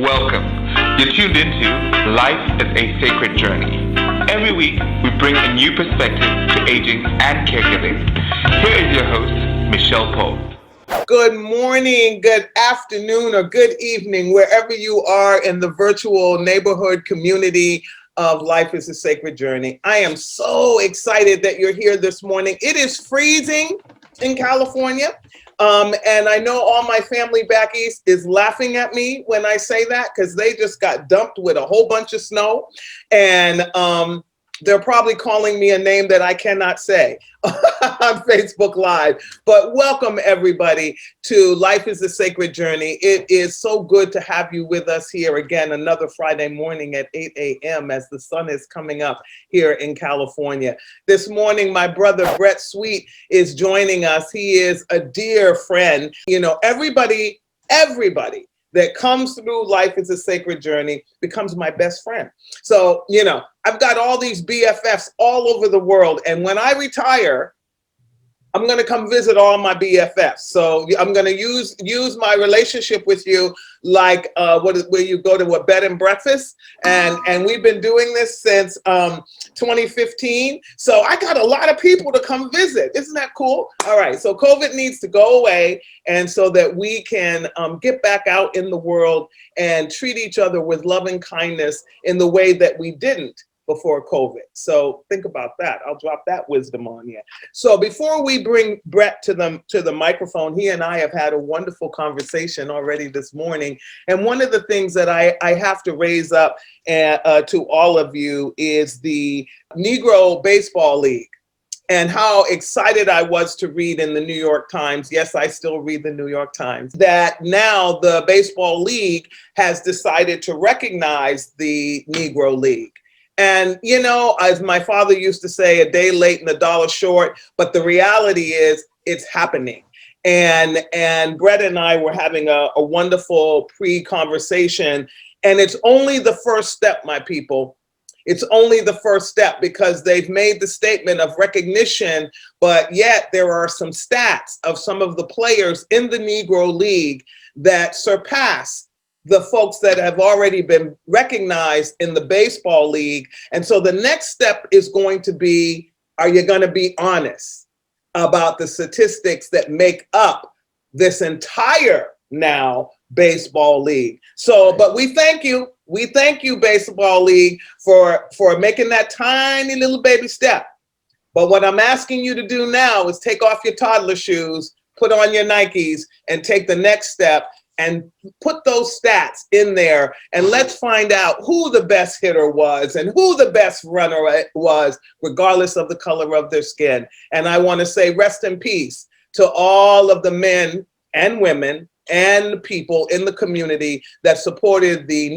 Welcome. You're tuned into Life is a Sacred Journey. Every week, we bring a new perspective to aging and caregiving. Here is your host, Micheal Pope. Good morning, good afternoon, or good evening, wherever you are in the virtual neighborhood community of Life is a Sacred Journey. I am so excited that you're here this morning. It is freezing in California. And I know all my family back east is laughing at me when I say that because they just got dumped with a whole bunch of snow. And they're probably calling me a name that I cannot say on Facebook Live. But welcome, everybody, to Life is a Sacred Journey. It is so good to have you with us here again, another Friday morning at 8 a.m. as the sun is coming up here in California. This morning, my brother, Bret Sweet, is joining us. He is a dear friend. You know, everybody that comes through Life is a Sacred Journey becomes my best friend. So, you know, I've got all these BFFs all over the world. And when I retire, I'm going to come visit all my BFFs. So I'm going to use my relationship with you like where you go to a bed and breakfast. And we've been doing this since 2015. So I got a lot of people to come visit. Isn't that cool? All right. So COVID needs to go away. And so that we can get back out in the world and treat each other with loving kindness in the way that we didn't before COVID. So think about that. I'll drop that wisdom on you. So before we bring Bret to the microphone, he and I have had a wonderful conversation already this morning. And one of the things that I have to raise up to all of you is the Negro Baseball League. And how excited I was to read in the New York Times, yes, I still read the New York Times, that now the Baseball League has decided to recognize the Negro League. And, you know, as my father used to say, a day late and a dollar short, but the reality is it's happening. And Bret and I were having a wonderful pre-conversation, and it's only the first step, my people. It's only the first step because they've made the statement of recognition, but yet there are some stats of some of the players in the Negro League that surpass the folks that have already been recognized in the baseball league. And so the next step is going to be, are you going to be honest about the statistics that make up this entire now baseball league? So, but we thank you. We thank you, Baseball League, for making that tiny little baby step. But what I'm asking you to do now is take off your toddler shoes, put on your Nikes, and take the next step and put those stats in there, and let's find out who the best hitter was and who the best runner was, regardless of the color of their skin. And I want to say rest in peace to all of the men and women and people in the community that supported the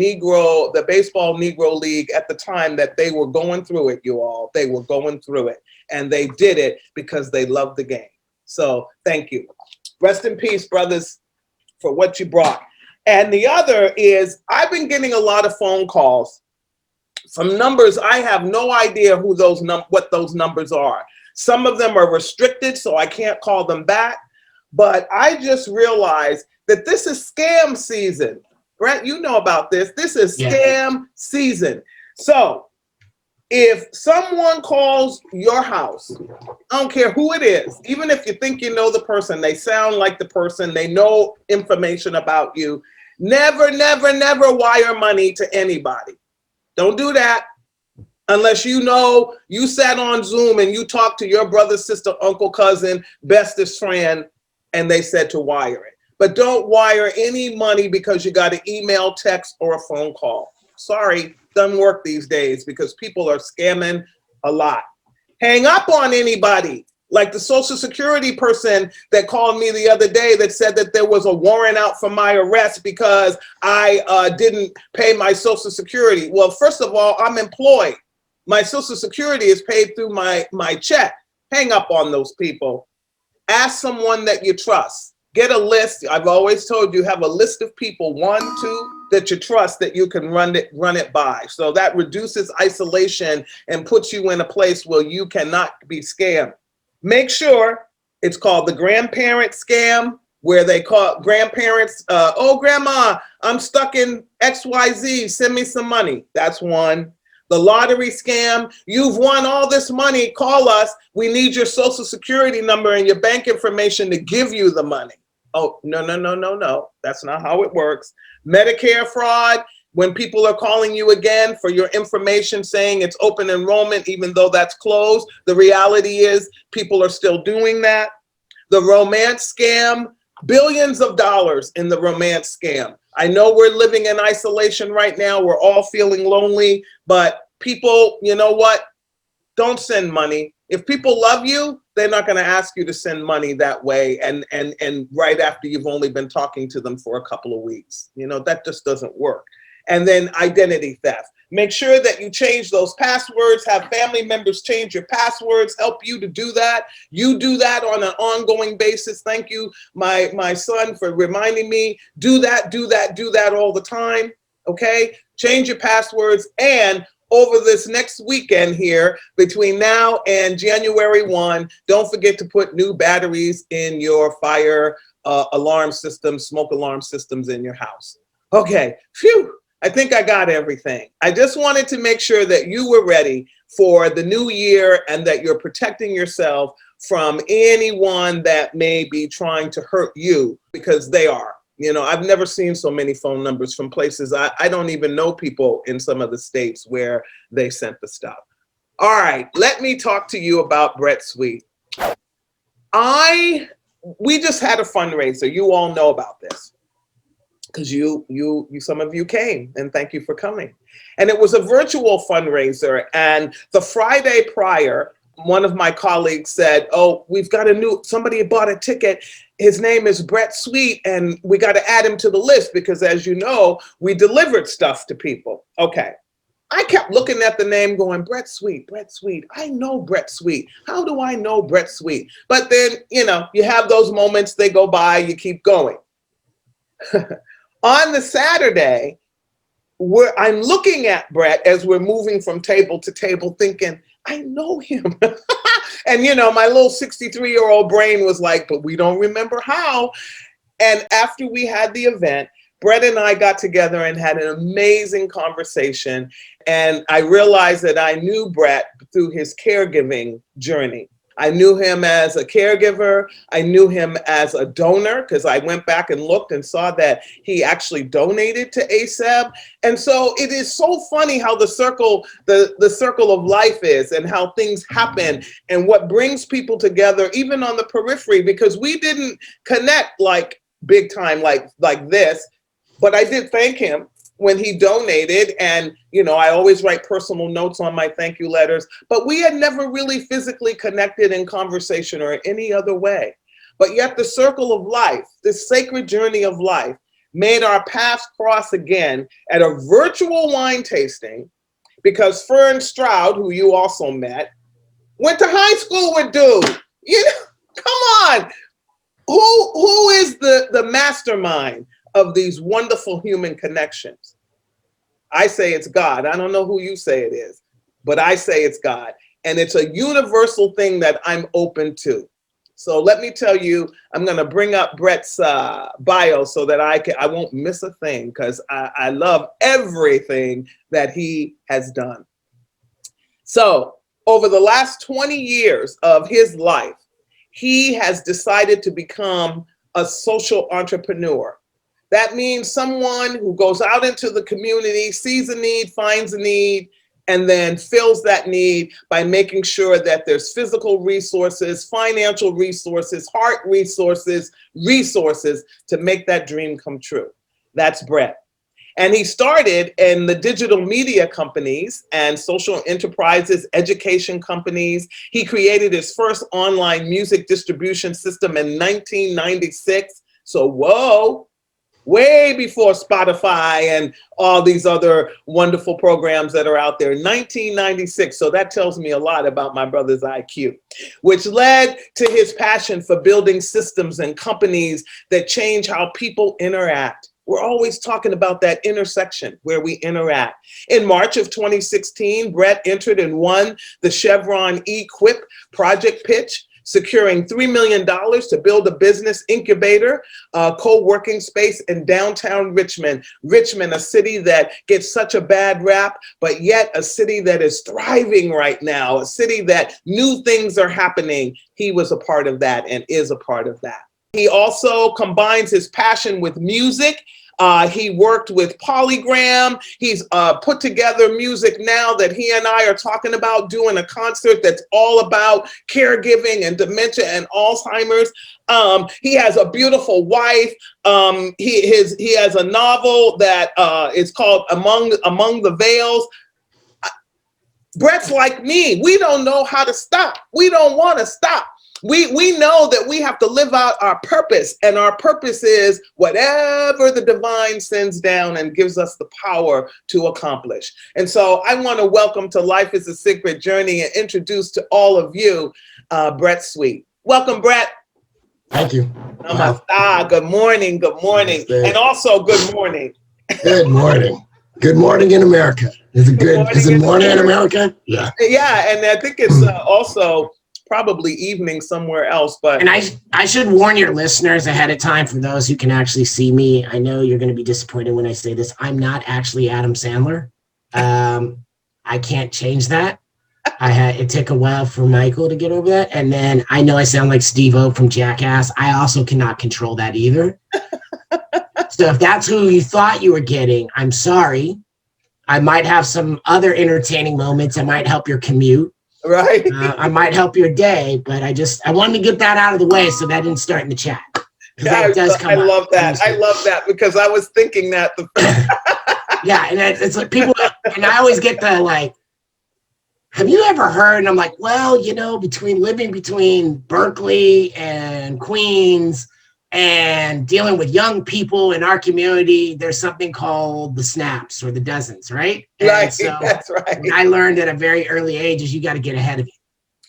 Baseball Negro League at the time that they were going through it, you all. They were going through it, and they did it because they loved the game. So thank you. Rest in peace, brothers, for what you brought. And the other is, I've been getting a lot of phone calls from numbers. I have no idea who what those numbers are. Some of them are restricted, so I can't call them back. But I just realized that this is scam season. Bret, you know about this. This is scam season. So if someone calls your house, I don't care who it is, even if you think you know the person, they sound like the person, they know information about you, never, never, never wire money to anybody. Don't do that unless you know you sat on Zoom and you talked to your brother, sister, uncle, cousin, bestest friend, and they said to wire it. But don't wire any money because you got an email, text, or a phone call. Sorry. Doesn't work these days because people are scamming a lot. Hang up on anybody, like the Social Security person that called me the other day that said that there was a warrant out for my arrest because I didn't pay my Social Security. Well, first of all, I'm employed. My Social Security is paid through my check. Hang up on those people. Ask someone that you trust. Get a list. I've always told you, have a list of people, 1, 2, that you trust that you can run it by. So that reduces isolation and puts you in a place where you cannot be scammed. Make sure it's called the grandparent scam, where they call grandparents, oh, grandma, I'm stuck in XYZ, send me some money. That's one. The lottery scam, you've won all this money, call us. We need your social security number and your bank information to give you the money. Oh, no. That's not how it works. Medicare fraud, when people are calling you again for your information saying it's open enrollment, even though that's closed, the reality is people are still doing that. The romance scam, billions of dollars in the romance scam. I know we're living in isolation right now. We're all feeling lonely, but people, you know what? Don't send money. If people love you, they're not going to ask you to send money that way. And right after you've only been talking to them for a couple of weeks, you know, that just doesn't work. And then identity theft. Make sure that you change those passwords, have family members change your passwords, help you to do that. You do that on an ongoing basis. Thank you, my son, for reminding me. Do that all the time, okay? Change your passwords. And over this next weekend here, between now and January 1, don't forget to put new batteries in your fire alarm systems, smoke alarm systems in your house. Okay, phew. I think I got everything. I just wanted to make sure that you were ready for the new year and that you're protecting yourself from anyone that may be trying to hurt you, because they are. You know, I've never seen so many phone numbers from places I don't even know people in some of the states where they sent the stuff. All right, let me talk to you about Bret Sweet. We just had a fundraiser. You all know about this, because some of you came, and thank you for coming. And it was a virtual fundraiser. And the Friday prior, one of my colleagues said, oh, we've got somebody bought a ticket. His name is Bret Sweet, and we got to add him to the list because, as you know, we delivered stuff to people. Okay. I kept looking at the name going, Bret Sweet, Bret Sweet. I know Bret Sweet. How do I know Bret Sweet? But then, you know, you have those moments, they go by, you keep going. On the Saturday, I'm looking at Bret as we're moving from table to table thinking, I know him. And, you know, my little 63-year-old brain was like, but we don't remember how. And after we had the event, Bret and I got together and had an amazing conversation. And I realized that I knew Bret through his caregiving journey. I knew him as a caregiver. I knew him as a donor, because I went back and looked and saw that he actually donated to ASAB. And so it is so funny how the circle of life is, and how things happen, and what brings people together, even on the periphery, because we didn't connect like big time like this. But I did thank him when he donated, and you know, I always write personal notes on my thank you letters, but we had never really physically connected in conversation or any other way. But yet the circle of life, this sacred journey of life, made our paths cross again at a virtual wine tasting, because Fern Stroud, who you also met, went to high school with dude. You know, come on. Who is the mastermind of these wonderful human connections? I say it's God. I don't know who you say it is, but I say it's God. And it's a universal thing that I'm open to. So let me tell you, I'm going to bring up Bret's bio so that I won't miss a thing, because I love everything that he has done. So over the last 20 years of his life, he has decided to become a social entrepreneur. That means someone who goes out into the community, sees a need, finds a need, and then fills that need by making sure that there's physical resources, financial resources, heart resources to make that dream come true. That's Bret. And he started in the digital media companies and social enterprises, education companies. He created his first online music distribution system in 1996. So, whoa. Way before Spotify and all these other wonderful programs that are out there, 1996. So that tells me a lot about my brother's IQ, which led to his passion for building systems and companies that change how people interact. We're always talking about that intersection where we interact. In March of 2016, Bret entered and won the Chevron Equip project pitch securing $3 million to build a business incubator, co-working space in downtown Richmond. Richmond, a city that gets such a bad rap, but yet a city that is thriving right now, a city that new things are happening. He was a part of that and is a part of that. He also combines his passion with music. He worked with Polygram. He's put together music now that he and I are talking about doing a concert that's all about caregiving and dementia and Alzheimer's. He has a beautiful wife. He has a novel that is called Among the Veils. Bret's like me. We don't know how to stop. We don't want to stop. We know that we have to live out our purpose, and our purpose is whatever the divine sends down and gives us the power to accomplish. And so I want to welcome to Life is a Sacred Journey and introduce to all of you, Bret Sweet. Welcome, Bret. Thank you. Namaste. Good morning. Good morning. Namaste. And also good morning. Good morning. Good morning in America. Is it morning in America? Yeah. Yeah, and I think it's also probably evening somewhere else, but and I should warn your listeners ahead of time, for those who can actually see me. I know you're going to be disappointed when I say this. I'm not actually Adam Sandler. I can't change that. It took a while for Michael to get over that, and then I know I sound like Steve-O from Jackass. I also cannot control that either. So if that's who you thought you were getting, I'm sorry. I might have some other entertaining moments that might help your commute. Right. I might help your day, but I wanted to get that out of the way so that didn't start in the chat. Yeah, I love that. I love that because I was thinking that. Yeah, and it's like people, and I always get the like, have you ever heard? And I'm like, well, living between Berkeley and Queens and dealing with young people in our community, there's something called the snaps or the dozens, right? Right, so that's right. I learned at a very early age is you got to get ahead of it.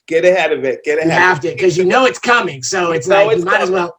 Get ahead of it. You have to, because it's coming. So it's like you might as well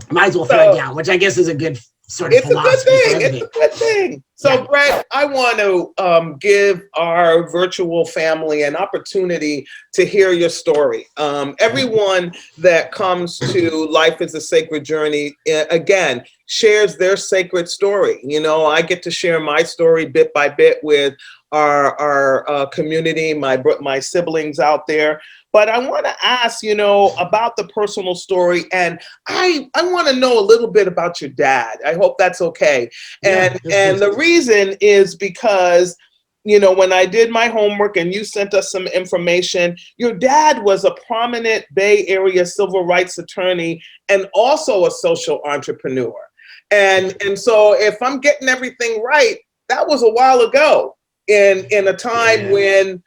throw it down, which I guess is a good sort of philosophy. It's a good thing. So, yeah. Bret, I want to give our virtual family an opportunity to hear your story. Everyone that comes to Life is a Sacred Journey, again, shares their sacred story. I get to share my story bit by bit with our community, my siblings out there. But I want to ask, about the personal story, and I want to know a little bit about your dad. I hope that's okay. And the reason is because, when I did my homework and you sent us some information, your dad was a prominent Bay Area civil rights attorney and also a social entrepreneur. And so if I'm getting everything right, that was a while ago in a time when,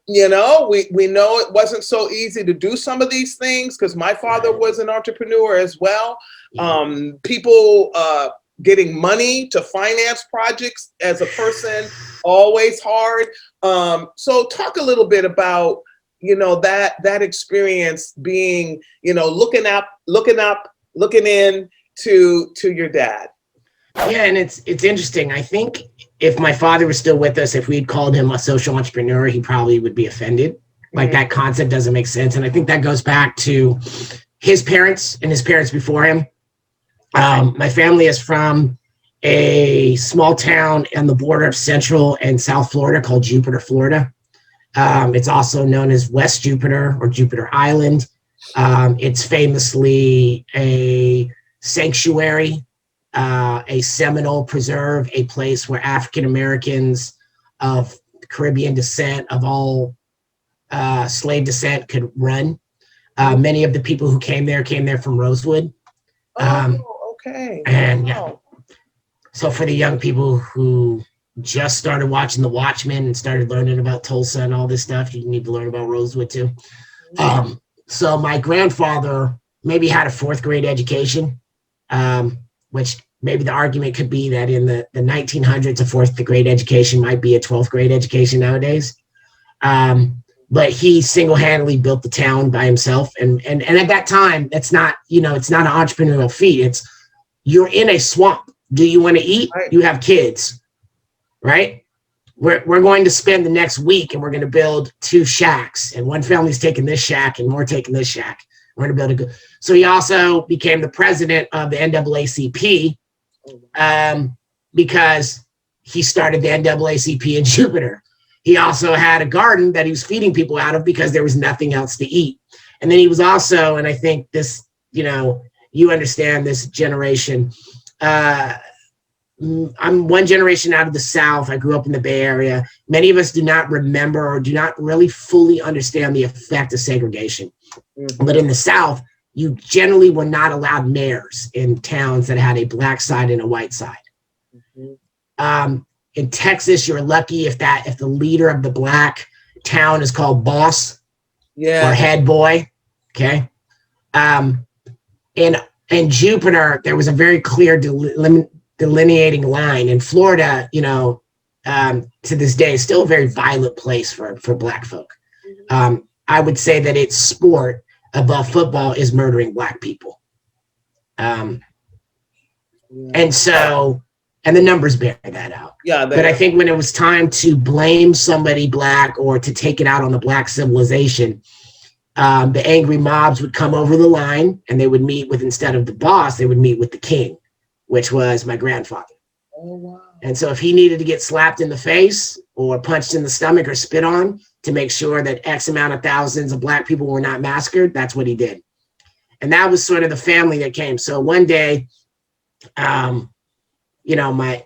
we know it wasn't so easy to do some of these things because my father was an entrepreneur as well. People getting money to finance projects as a person, always hard. So talk a little bit about, that experience being, looking in to your dad. Yeah, and it's interesting. I think if my father was still with us, if we'd called him a social entrepreneur, he probably would be offended. Like that concept doesn't make sense. And I think that goes back to his parents and his parents before him. My family is from a small town on the border of Central and South Florida called Jupiter, Florida. It's also known as West Jupiter or Jupiter Island. It's famously a sanctuary, a Seminole preserve, a place where African Americans of Caribbean descent, of all slave descent, could run. Many of the people who came there from Rosewood. Okay. And yeah, so for the young people who just started watching The Watchmen and started learning about Tulsa and all this stuff, you need to learn about Rosewood too. So my grandfather maybe had a 4th grade education, which maybe the argument could be that in the 1900s, a 4th grade education might be a 12th grade education nowadays. But he single-handedly built the town by himself. And at that time, it's not an entrepreneurial feat. It's you're in a swamp. Do you want to eat? Right. You have kids, right? we're going to spend the next week and we're going to build 2 shacks, and one family's taking this shack and we're taking this shack. We're going to build so he also became the president of the NAACP because he started the NAACP in Jupiter. He also had a garden that he was feeding people out of because there was nothing else to eat. And then he was also, and I think this, you understand this generation, I'm one generation out of the South. I grew up in the Bay Area. Many of us do not remember or do not really fully understand the effect of segregation. Mm-hmm. But in the South, you generally were not allowed mayors in towns that had a black side and a white side. Mm-hmm. In Texas, you're lucky if the leader of the black town is called boss or head boy. Okay. In Jupiter, there was a very clear delineating line. In Florida, to this day, is still a very violent place for black folk. I would say that its sport above football is murdering black people. And the numbers bear that out. But I think when it was time to blame somebody black or to take it out on the black civilization, the angry mobs would come over the line and they would meet with, instead of the boss, they would meet with the king, which was my grandfather. Oh, wow. And so if he needed to get slapped in the face or punched in the stomach or spit on to make sure that X amount of thousands of black people were not massacred, that's what he did. And that was sort of the family that came. So one day,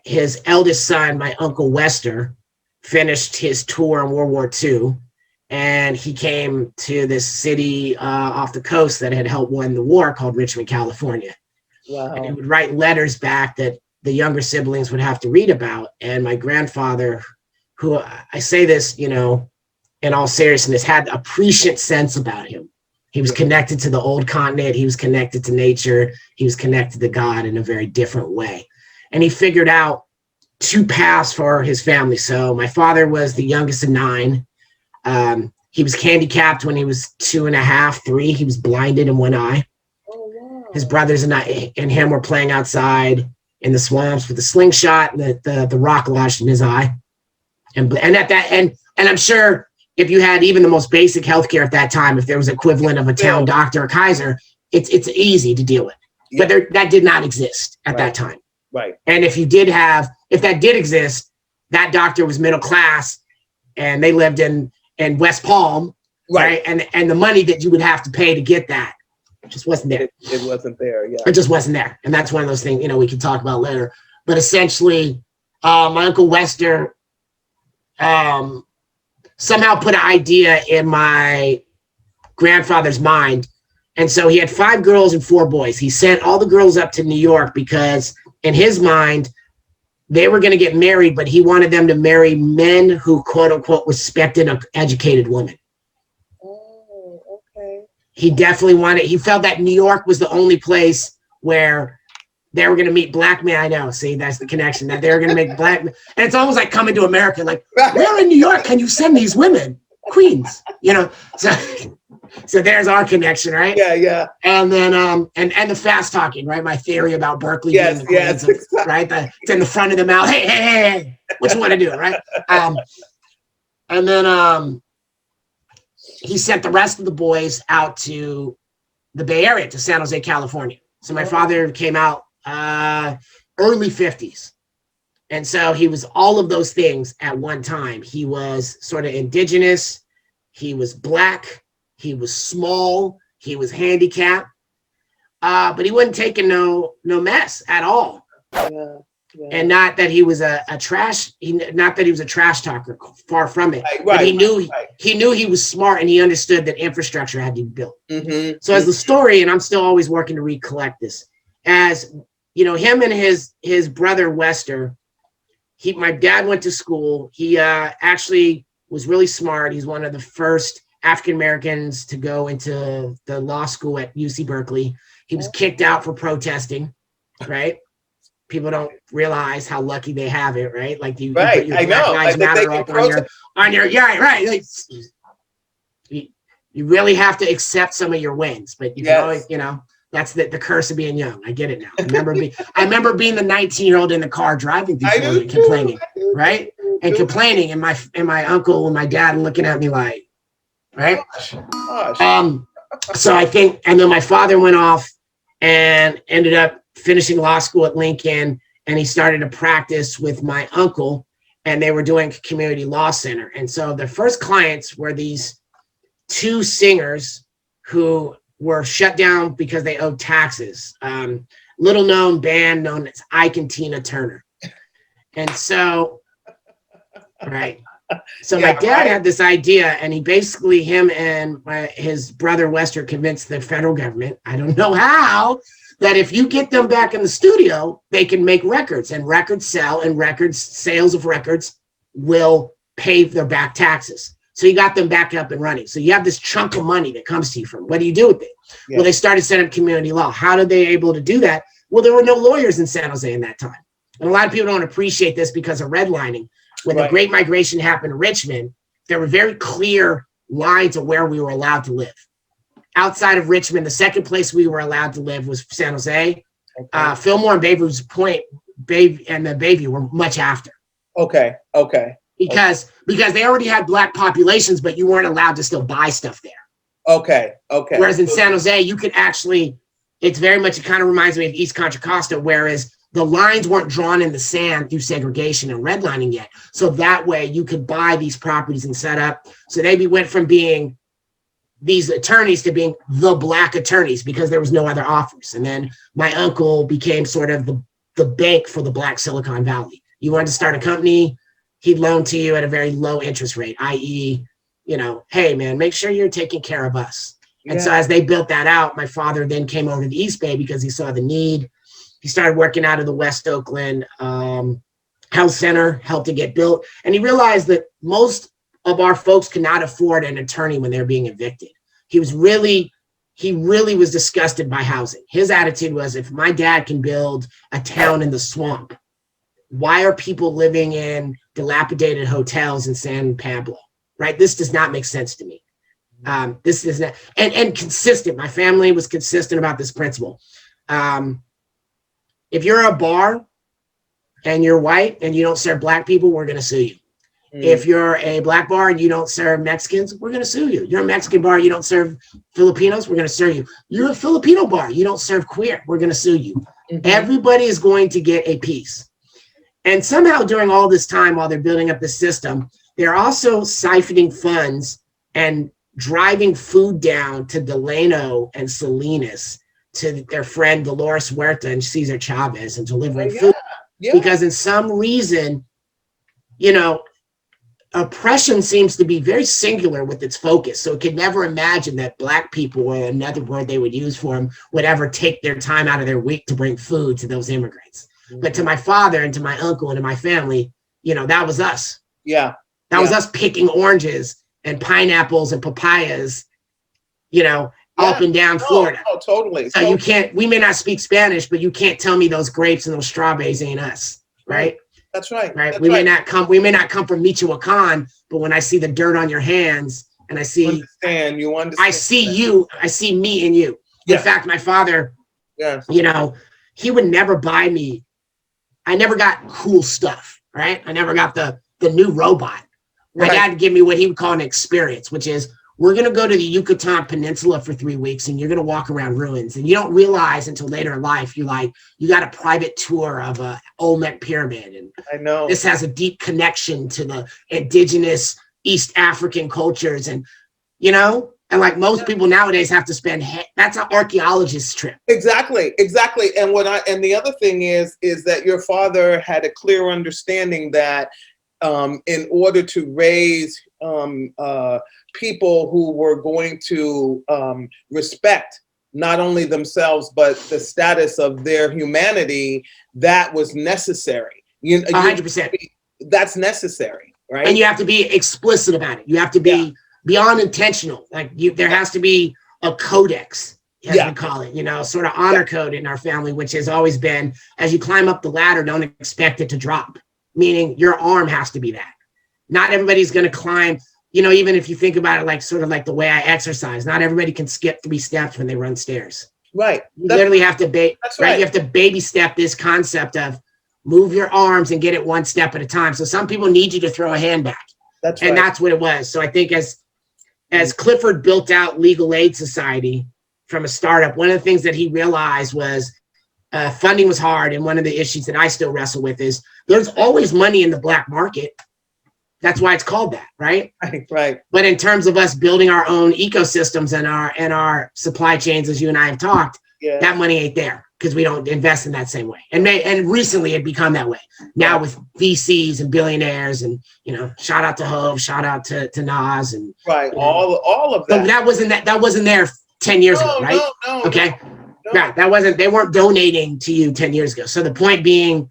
his eldest son, my Uncle Wester, finished his tour in World War II. And he came to this city off the coast that had helped win the war called Richmond, California. Wow. And he would write letters back that the younger siblings would have to read about. And my grandfather, who I say this, in all seriousness, had a prescient sense about him. He was connected to the old continent. He was connected to nature. He was connected to God in a very different way. And he figured out 2 paths for his family. So my father was the youngest of 9. He was handicapped when he was 2.5, 3. He was blinded in one eye. Oh, wow. His brothers and him were playing outside in the swamps with a slingshot and the rock lodged in his eye. And at that and I'm sure if you had even the most basic healthcare at that time, if there was equivalent of a town doctor or Kaiser, it's easy to deal with. Yeah. But that did not exist at that time. Right. And if that did exist, that doctor was middle class and they lived in West Palm, right? And the money that you would have to pay to get that just wasn't there. It wasn't there, yeah. It just wasn't there. And that's one of those things, we can talk about later. But essentially, my Uncle Wester somehow put an idea in my grandfather's mind. And so he had 5 girls and 4 boys. He sent all the girls up to New York because in his mind, they were going to get married, but he wanted them to marry men who, quote unquote, respected an educated woman. Oh, okay. He felt that New York was the only place where they were going to meet black men. I know. See, that's the connection, that they were going to make black men. And it's almost like coming to America, like, where in New York can you send these women? Queens, So there's our connection, right? Yeah. And then and the fast talking, right? My theory about Berkeley being the Queens, right? It's in the front of the mouth. Hey, what you want to do, right? And then he sent the rest of the boys out to the Bay Area, to San Jose, California. So my father came out early 50s. And so he was all of those things at one time. He was sort of indigenous. He was black. He was small. He was handicapped. But he wasn't taking no mess at all. Yeah. And not that he was a trash talker, far from it. Right, but he knew he was smart, and he understood that infrastructure had to be built. Mm-hmm. So as the story, and I'm still always working to recollect this, as him and his brother Wester, my dad went to school. He actually was really smart. He's one of the first African Americans to go into the law school at UC Berkeley. He was kicked out for protesting, right? People don't realize how lucky they have it, right? Like you put your Black Lives Matter up on your right. Like, you really have to accept some of your wins, but you can always, that's the curse of being young. I get it now. I remember being the 19-year-old in the car driving through Florida complaining, right? and complaining, and my uncle and my dad looking at me like, right? Gosh. So I think, and then my father went off and ended up finishing law school at Lincoln, and he started to practice with my uncle, and they were doing community law center. And so the first clients were these two singers who were shut down because they owed taxes. Little known band known as Ike and Tina Turner. And so, right. So my dad had this idea, and he basically, him and his brother Wester convinced the federal government, I don't know how, that if you get them back in the studio, they can make records, and records sell, and sales of records will pay their back taxes. So you got them back up and running. So you have this chunk of money that comes to you from, what do you do with it? Yeah. Well, they started setting up community law. How did they able to do that? Well, there were no lawyers in San Jose in that time. And a lot of people don't appreciate this because of redlining. When the Great Migration happened in Richmond, there were very clear lines of where we were allowed to live. Outside of Richmond, the second place we were allowed to live was San Jose. Okay. Fillmore and Bayview's Point, and the Bayview were much after. Okay. Because they already had Black populations, but you weren't allowed to still buy stuff there. Okay. Whereas in San Jose, you could actually, it's very much, it kind of reminds me of East Contra Costa, whereas the lines weren't drawn in the sand through segregation and redlining yet. So that way you could buy these properties and set up. So they went from being these attorneys to being the Black attorneys because there was no other offers. And then my uncle became sort of the bank for the Black Silicon Valley. You wanted to start a company, he'd loan to you at a very low interest rate, i.e., hey man, make sure you're taking care of us. Yeah. And so as they built that out, my father then came over to the East Bay because he saw the need. He started working out of the West Oakland Health Center, helped it get built. And he realized that most of our folks could not afford an attorney when they're being evicted. He really was disgusted by housing. His attitude was, if my dad can build a town in the swamp, why are people living in dilapidated hotels in San Pablo, right? This does not make sense to me. This is not, and consistent. My family was consistent about this principle. If you're a bar and you're white and you don't serve Black people, we're going to sue you. If you're a Black bar and you don't serve Mexicans, we're going to sue you. You're a Mexican bar, you don't serve Filipinos, we're going to sue you. You're a Filipino bar, you don't serve queer, we're going to sue you. Everybody is going to get a piece. And somehow during all this time, while they're building up the system, they're also siphoning funds and driving food down to Delano and Salinas, to their friend Dolores Huerta and Cesar Chavez, and delivering food. Yeah. Because in some reason, oppression seems to be very singular with its focus. So it could never imagine that Black people, or another word they would use for them, would ever take their time out of their week to bring food to those immigrants. But to my father and to my uncle and to my family, that was us. Yeah. That was us picking oranges and pineapples and papayas, up and down Florida. Oh, totally. So you can't, we may not speak Spanish, but you can't tell me those grapes and those strawberries ain't us, right? That's right. Right. We may not come from Michoacan, but when I see the dirt on your hands and I see, you understand. I see you, I see me in you. Yeah. In fact, my father, he would never buy me. I never got cool stuff, right? I never got the new robot. My dad would give me what he would call an experience, which is, we're going to go to the Yucatan Peninsula for 3 weeks and you're going to walk around ruins. And you don't realize until later in life, you got a private tour of a Olmec pyramid. And I know this has a deep connection to the indigenous East African cultures. And, and like most people nowadays have to spend, that's an archaeologist's trip. Exactly. And the other thing is that your father had a clear understanding that in order to raise people who were going to respect not only themselves, but the status of their humanity, that was necessary. 100%. That's necessary, right? And you have to be explicit about it. You have to be beyond intentional. Like there has to be a codex, as we call it, sort of honor code in our family, which has always been, as you climb up the ladder, don't expect it to drop. Meaning your arm has to be that. Not everybody's going to climb, even if you think about it, like sort of like the way I exercise, not everybody can skip 3 steps when they run stairs. Right. You literally have to, you have to baby step this concept of move your arms and get it one step at a time. So some people need you to throw a hand back. That's and right. that's what it was. So I think as Clifford built out Legal Aid Society from a startup, one of the things that he realized was funding was hard. And one of the issues that I still wrestle with is there's always money in the black market. That's why it's called that, right? Right. But in terms of us building our own ecosystems and our supply chains, as you and I have talked, that money ain't there because we don't invest in that same way. And recently it become that way. Now with VCs and billionaires and, shout out to Hove, shout out to Nas and all of that. So that wasn't there 10 years ago, right? No. Okay. No. Yeah, they weren't donating to you 10 years ago. So the point being,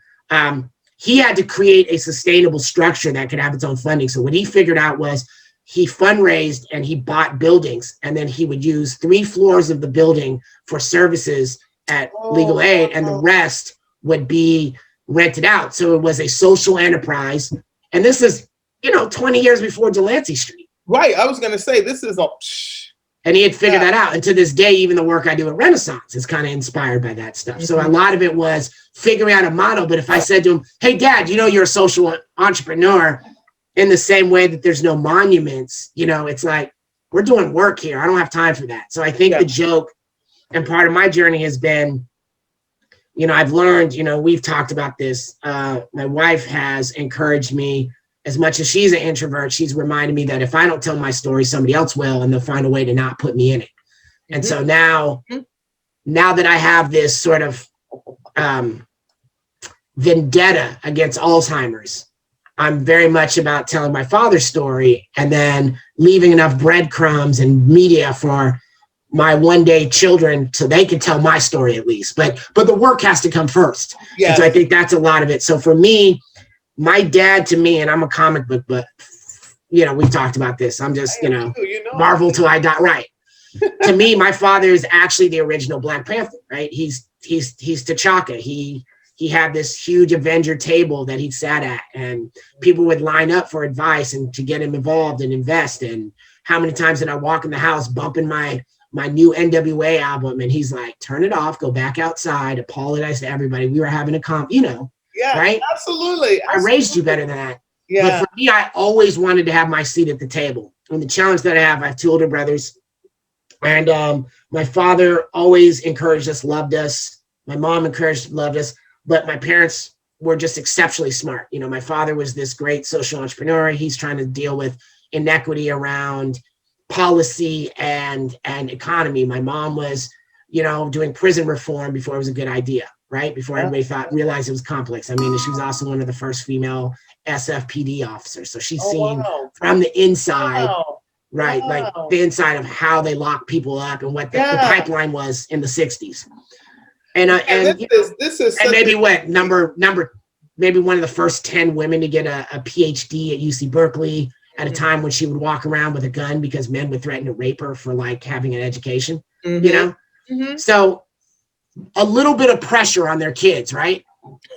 he had to create a sustainable structure that could have its own funding. So what he figured out was he fundraised and he bought buildings, and then he would use 3 floors of the building for services at legal aid, and the rest would be rented out. So it was a social enterprise. And this is, 20 years before Delancey Street. Right. I was going to say, this is and he had figured that out. And to this day, even the work I do at Renaissance is kind of inspired by that stuff. So a lot of it was figuring out a model. But if I said to him, hey, Dad, you're a social entrepreneur, in the same way that there's no monuments, it's like, we're doing work here. I don't have time for that. So I think the joke and part of my journey has been, I've learned, we've talked about this. My wife has encouraged me. As much as she's an introvert, she's reminded me that if I don't tell my story, somebody else will, and they'll find a way to not put me in it. And so now that I have this sort of vendetta against Alzheimer's, I'm very much about telling my father's story and then leaving enough breadcrumbs and media for my one-day children so they can tell my story at least. But the work has to come first. Yes. So I think that's a lot of it. So for me, my dad to me, and I'm a comic book, but we've talked about this. I'm just, Marvel till I die. Right. To me, my father is actually the original Black Panther, right? He's T'Chaka. He had this huge Avenger table that he sat at, and people would line up for advice and to get him involved and invest. And how many times did I walk in the house bumping my new NWA album, and he's like, turn it off, go back outside, apologize to everybody. We were having a Yeah, right? Absolutely. I raised you better than that. Yeah. But for me, I always wanted to have my seat at the table. And the challenge that I have 2 older brothers. And my father always encouraged us, loved us. My mom encouraged, loved us. But my parents were just exceptionally smart. My father was this great social entrepreneur. He's trying to deal with inequity around policy and economy. My mom was, doing prison reform before it was a good idea. Right? Before everybody realized it was complex. I mean, she was also one of the first female SFPD officers. So she's seen from the inside, right? Like the inside of how they lock people up and what the pipeline was in the 60s. And this is maybe maybe one of the first 10 women to get a PhD at UC Berkeley at a time when she would walk around with a gun because men would threaten to rape her for like having an education, So a little bit of pressure on their kids, right?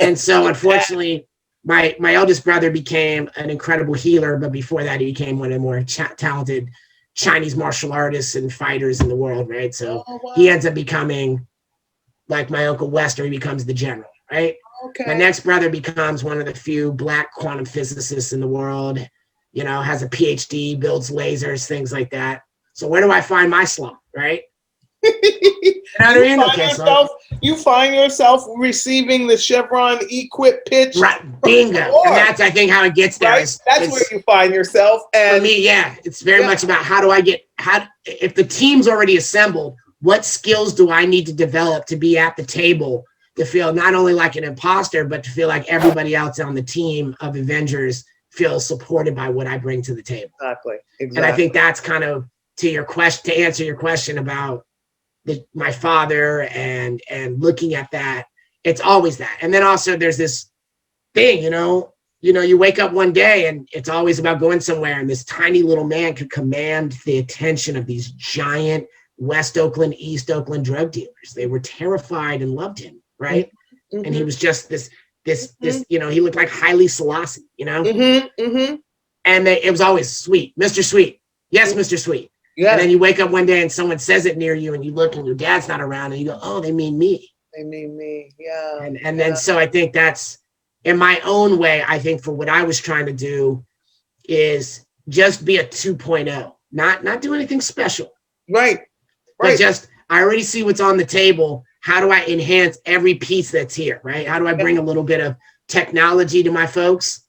And so unfortunately, my eldest brother became an incredible healer, but before that, he became one of the more talented Chinese martial artists and fighters in the world, right? So he ends up becoming like my Uncle Wester, he becomes the general, right? Okay. My next brother becomes one of the few Black quantum physicists in the world, has a PhD, builds lasers, things like that. So where do I find my slump, right? You find yourself receiving the Chevron equip pitch. Right, bingo. And that's, I think, how it gets there. Right? That's where you find yourself. And for me, it's very much about if the team's already assembled, what skills do I need to develop to be at the table to feel not only like an imposter, but to feel like everybody else on the team of Avengers feels supported by what I bring to the table. Exactly. And I think that's kind of to answer your question about my father and looking at that. It's always that. And then also there's this thing, you wake up one day and it's always about going somewhere, and this tiny little man could command the attention of these giant West Oakland, East Oakland drug dealers. They were terrified and loved him, right? Mm-hmm. And he was just this, he looked like Haile Selassie, And it was always Sweet, Mr. Sweet. Yes, Mr. Sweet. Yeah. And then you wake up one day and someone says it near you and you look and your dad's not around and you go, oh, they mean me. They mean me. Yeah. And then, so I think that's in my own way, I think for what I was trying to do is just be a 2.0, not do anything special. Right. But just, I already see what's on the table. How do I enhance every piece that's here, right? How do I bring a little bit of technology to my folks?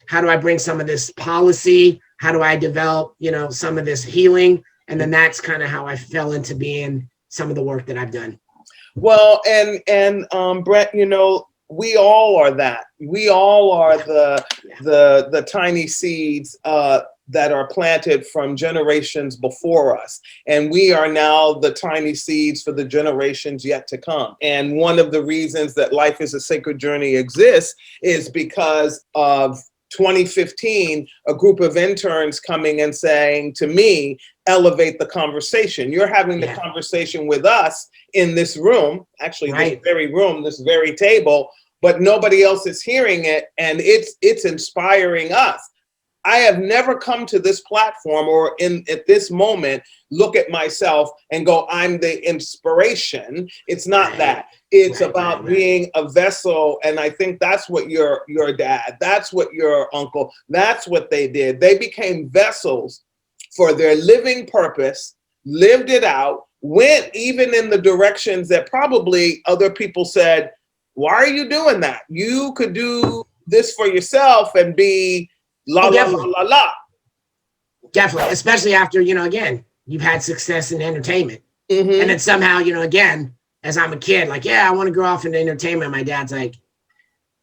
How do I bring some of this policy? How do I develop, some of this healing? And then that's kind of how I fell into being some of the work that I've done. Well, and Bret, we all are that. We all are the tiny seeds that are planted from generations before us. And we are now the tiny seeds for the generations yet to come. And one of the reasons that Life is a Sacred Journey exists is because of 2015, a group of interns coming and saying to me, elevate the conversation. You're having the conversation with us in this room, actually this very room, this very table, but nobody else is hearing it, and it's inspiring us. I have never come to this platform or at this moment look at myself and go, I'm the inspiration. It's not that. It's about being a vessel, and I think that's what your dad, that's what your uncle, that's what they did. They became vessels for their living purpose, lived it out, went even in the directions that probably other people said, why are you doing that? You could do this for yourself and be la la la la la. Definitely, especially after, again, you've had success in entertainment. And then somehow, again, as I'm a kid, like, I want to go off into entertainment. My dad's like,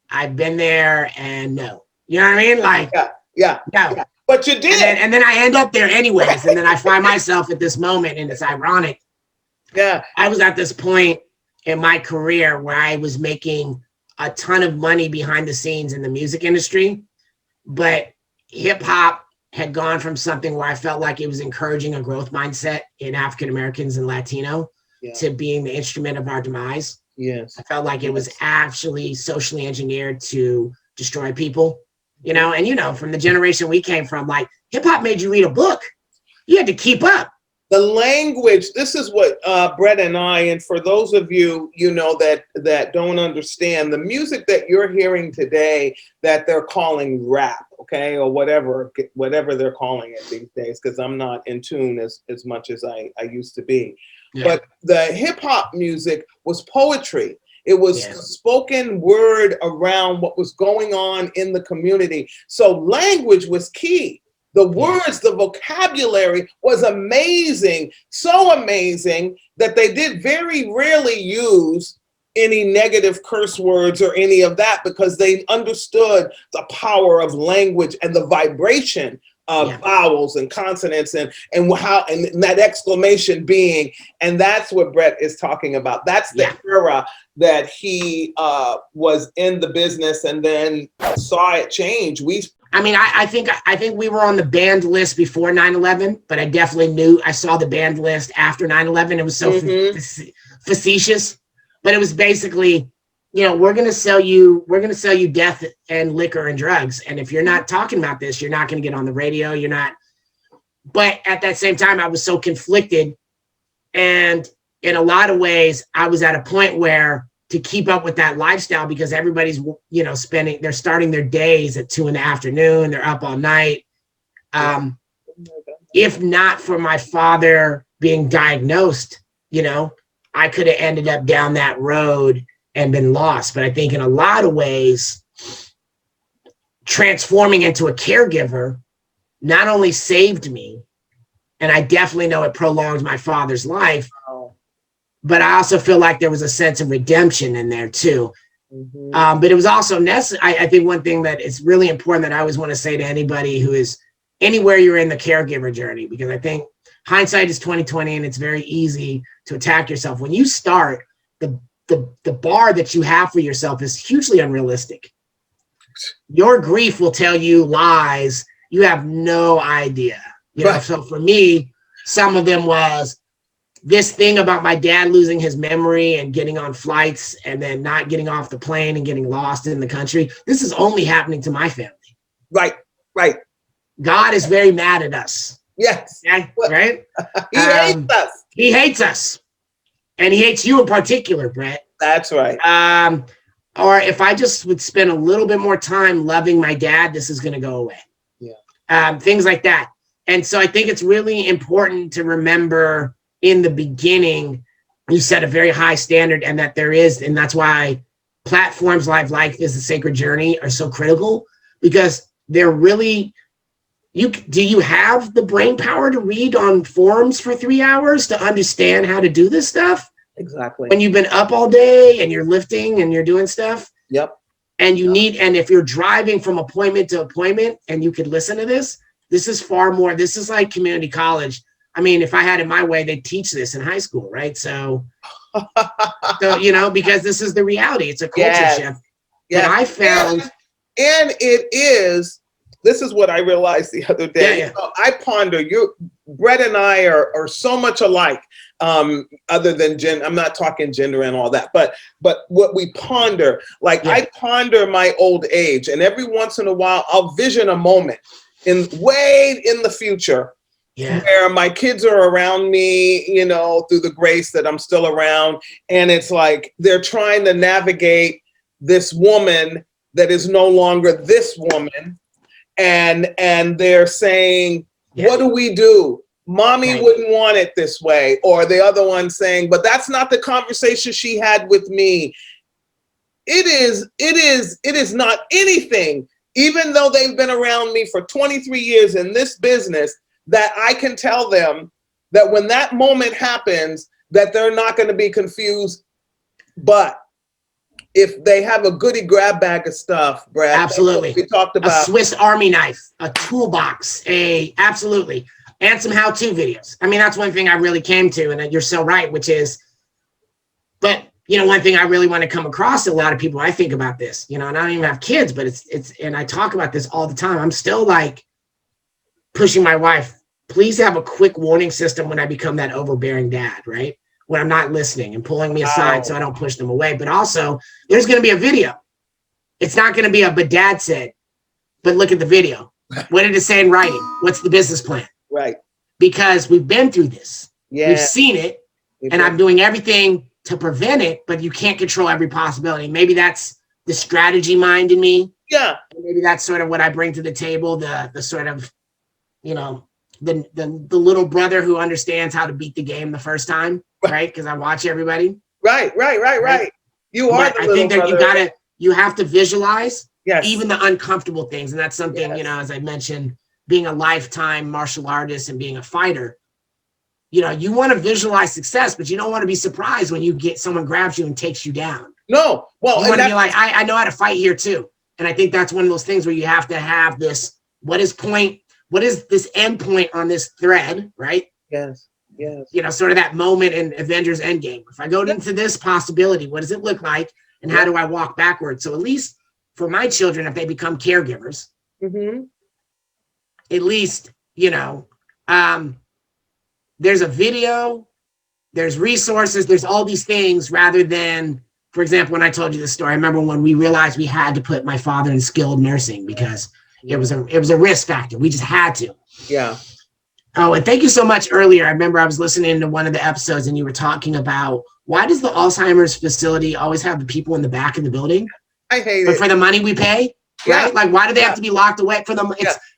I've been there and no. You know what I mean? Like, no. But you did. And then I end up there anyways. And then I find myself at this moment, and it's ironic. Yeah. I was at this point in my career where I was making a ton of money behind the scenes in the music industry, but hip hop had gone from something where I felt like it was encouraging a growth mindset in African Americans and Latino to being the instrument of our demise. Yes. I felt like it was actually socially engineered to destroy people, and from the generation we came from, like, hip hop made you read a book. You had to keep up. The language, this is what Bret and I, and for those of you, that don't understand, the music that you're hearing today that they're calling rap, okay, or whatever they're calling it these days, because I'm not in tune as much as I used to be. Yeah. But the hip hop music was poetry. It was spoken word around what was going on in the community. So language was key. The words, the vocabulary was amazing, so amazing that they did very rarely use any negative curse words or any of that, because they understood the power of language and the vibration of vowels and consonants and that exclamation being, and that's what Bret is talking about. That's the era that he was in the business and then saw it change. I think we were on the banned list before 9/11, but I saw the banned list after 9/11. It was so facetious, but it was basically, we're going to sell you death and liquor and drugs. And if you're not talking about this, you're not going to get on the radio. But at that same time, I was so conflicted. And in a lot of ways, I was at a point where, to keep up with that lifestyle, because everybody's, they're starting their days at 2 PM, they're up all night. If not for my father being diagnosed, I could have ended up down that road and been lost. But I think in a lot of ways, transforming into a caregiver not only saved me, and I definitely know it prolonged my father's life, but I also feel like there was a sense of redemption in there too. But it was also necessary. I think one thing that is really important that I always want to say to anybody who is anywhere you're in the caregiver journey, because I think hindsight is 20/20, and it's very easy to attack yourself. When you start, the bar that you have for yourself is hugely unrealistic. Your grief will tell you lies you have no idea. So for me, some of them was this thing about my dad losing his memory and getting on flights and then not getting off the plane and getting lost in the country. This is only happening to my family. Right. God is very mad at us. Yes. Okay? Right? He hates us. He hates us. And he hates you in particular, Bret. That's right. or if I just would spend a little bit more time loving my dad, this is going to go away. Yeah. Things like that. And so I think it's really important to remember in the beginning, you set a very high standard, and that there is, and that's why platforms like Life is a Sacred Journey are so critical, because they're really, do you have the brain power to read on forums for 3 hours to understand how to do this stuff? Exactly. When you've been up all day and you're lifting and you're doing stuff. Yep. And you need, and if you're driving from appointment to appointment and you could listen to this is far more, this is like community college. I mean, if I had it my way, they'd teach this in high school, right? So because this is the reality. It's a culture shift. Yeah. But I found. And it is, this is what I realized the other day. Yeah. I ponder, Bret and I are so much alike, other than gender. I'm not talking gender and all that, but what we ponder, I ponder my old age, and every once in a while I'll vision a moment way in the future where my kids are around me, through the grace that I'm still around. And it's like they're trying to navigate this woman that is no longer this woman. And they're saying, what do we do? Mommy wouldn't want it this way. Or the other one saying, but that's not the conversation she had with me. It is not anything, even though they've been around me for 23 years in this business, that I can tell them that when that moment happens, that they're not going to be confused. But if they have a goodie grab bag of stuff, Brad, absolutely, we talked about a Swiss Army knife, a toolbox, absolutely, and some how-to videos. I mean, that's one thing I really came to, and you're so right, which is, but one thing I really want to come across to a lot of people, I think about this, and I don't even have kids, but it's, and I talk about this all the time. I'm still like pushing my wife, please have a quick warning system when I become that overbearing dad, right? When I'm not listening, and pulling me aside so I don't push them away. But also, there's going to be a video. It's not going to be but dad said, but look at the video. What did it say in writing? What's the business plan? Right. Because we've been through this. Yeah. We've seen it, and I'm doing everything to prevent it, but you can't control every possibility. Maybe that's the strategy mind in me. Yeah. Maybe that's sort of what I bring to the table, the sort of, the little brother who understands how to beat the game the first time, right? Because I watch everybody. Right. You are. I think that you have to visualize Yes. Even the uncomfortable things. And that's something, you know, as I mentioned, being a lifetime martial artist and being a fighter, you know, you want to visualize success, but you don't want to be surprised when you get someone grabs you and takes you down. No. Well, you want to be like, I know how to fight here too. And I think that's one of those things where you have to have this, what is this end point on this thread, right? Yes. Yes. You know, sort of that moment in Avengers Endgame. If I go into this possibility, what does it look like? And how do I walk backwards? So at least for my children, if they become caregivers, at least, you know, there's a video, there's resources, there's all these things rather than, for example, when I told you this story, I remember when we realized we had to put my father in skilled nursing because it was a risk factor. We just had to. Yeah. Oh, and thank you so much earlier. I remember I was listening to one of the episodes and you were talking about why does the Alzheimer's facility always have the people in the back of the building? I hate but it. For the money we pay, right? Like, why do they have to be locked away for them?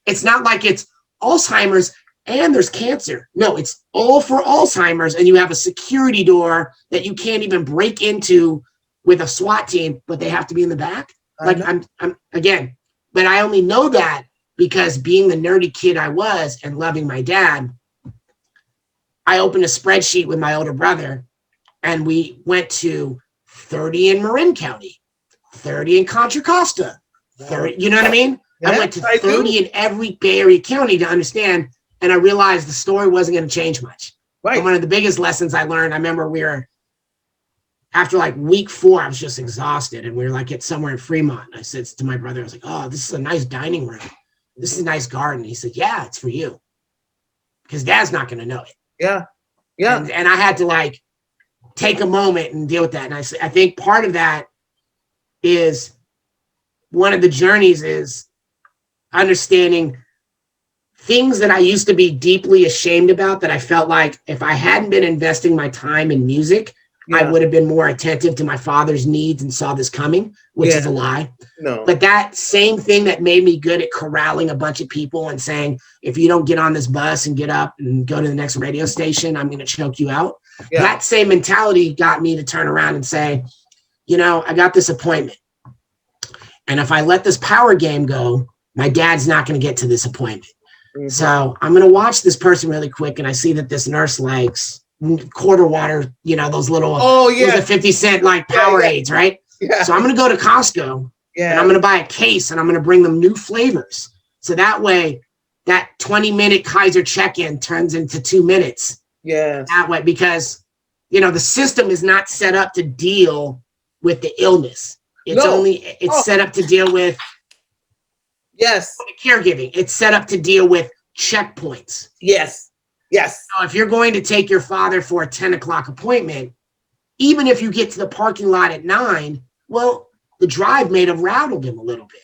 It's not like it's Alzheimer's and there's cancer. No, it's all for Alzheimer's, and you have a security door that you can't even break into with a SWAT team, but they have to be in the back. Like I'm again, but I only know that because being the nerdy kid I was and loving my dad, I opened a spreadsheet with my older brother and we went to 30 in Marin County, 30 in Contra Costa, 30, you know what I mean? Yeah, I went to 30 in every Bay Area county to understand, and I realized the story wasn't going to change much. Right. And one of the biggest lessons I learned, I remember after like week 4, I was just exhausted, and we were like at somewhere in Fremont. I said to my brother, I was like, oh, this is a nice dining room. This is a nice garden. He said, yeah, it's for you. Because Dad's not going to know it. Yeah. Yeah. And I had to like take a moment and deal with that. And I think part of that is one of the journeys is understanding things that I used to be deeply ashamed about that I felt like if I hadn't been investing my time in music, I would have been more attentive to my father's needs and saw this coming, which is a lie. No. But that same thing that made me good at corralling a bunch of people and saying, if you don't get on this bus and get up and go to the next radio station, I'm going to choke you out. Yeah. That same mentality got me to turn around and say, you know, I got this appointment. And if I let this power game go, my dad's not going to get to this appointment. Mm-hmm. So I'm going to watch this person really quick. And I see that this nurse likes quarter water, you know, those little, the 50-cent like Powerades, right? Yeah. So I'm going to go to Costco and I'm going to buy a case and I'm going to bring them new flavors. So that way that 20-minute Kaiser check-in turns into 2 minutes. Yeah. That way, because, you know, the system is not set up to deal with the illness. It's set up to deal with caregiving. It's set up to deal with checkpoints. Yes. So if you're going to take your father for a 10 o'clock appointment, even if you get to the parking lot at 9, well, the drive may have rattled him a little bit.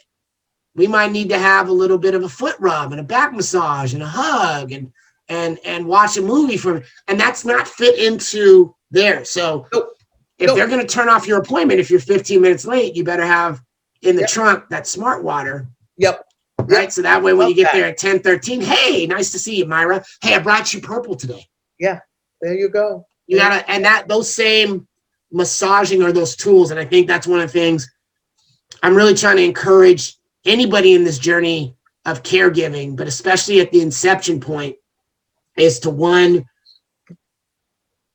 We might need to have a little bit of a foot rub and a back massage and a hug and watch a movie and that's not fit into there. So if they're going to turn off your appointment, if you're 15 minutes late, you better have in the trunk that smart water. Yep. Right. So that way, when you get there at 10:13, hey, nice to see you, Myra. Hey, I brought you purple today. Yeah. There you go. You gotta, and those same massaging are those tools. And I think that's one of the things I'm really trying to encourage anybody in this journey of caregiving, but especially at the inception point, is to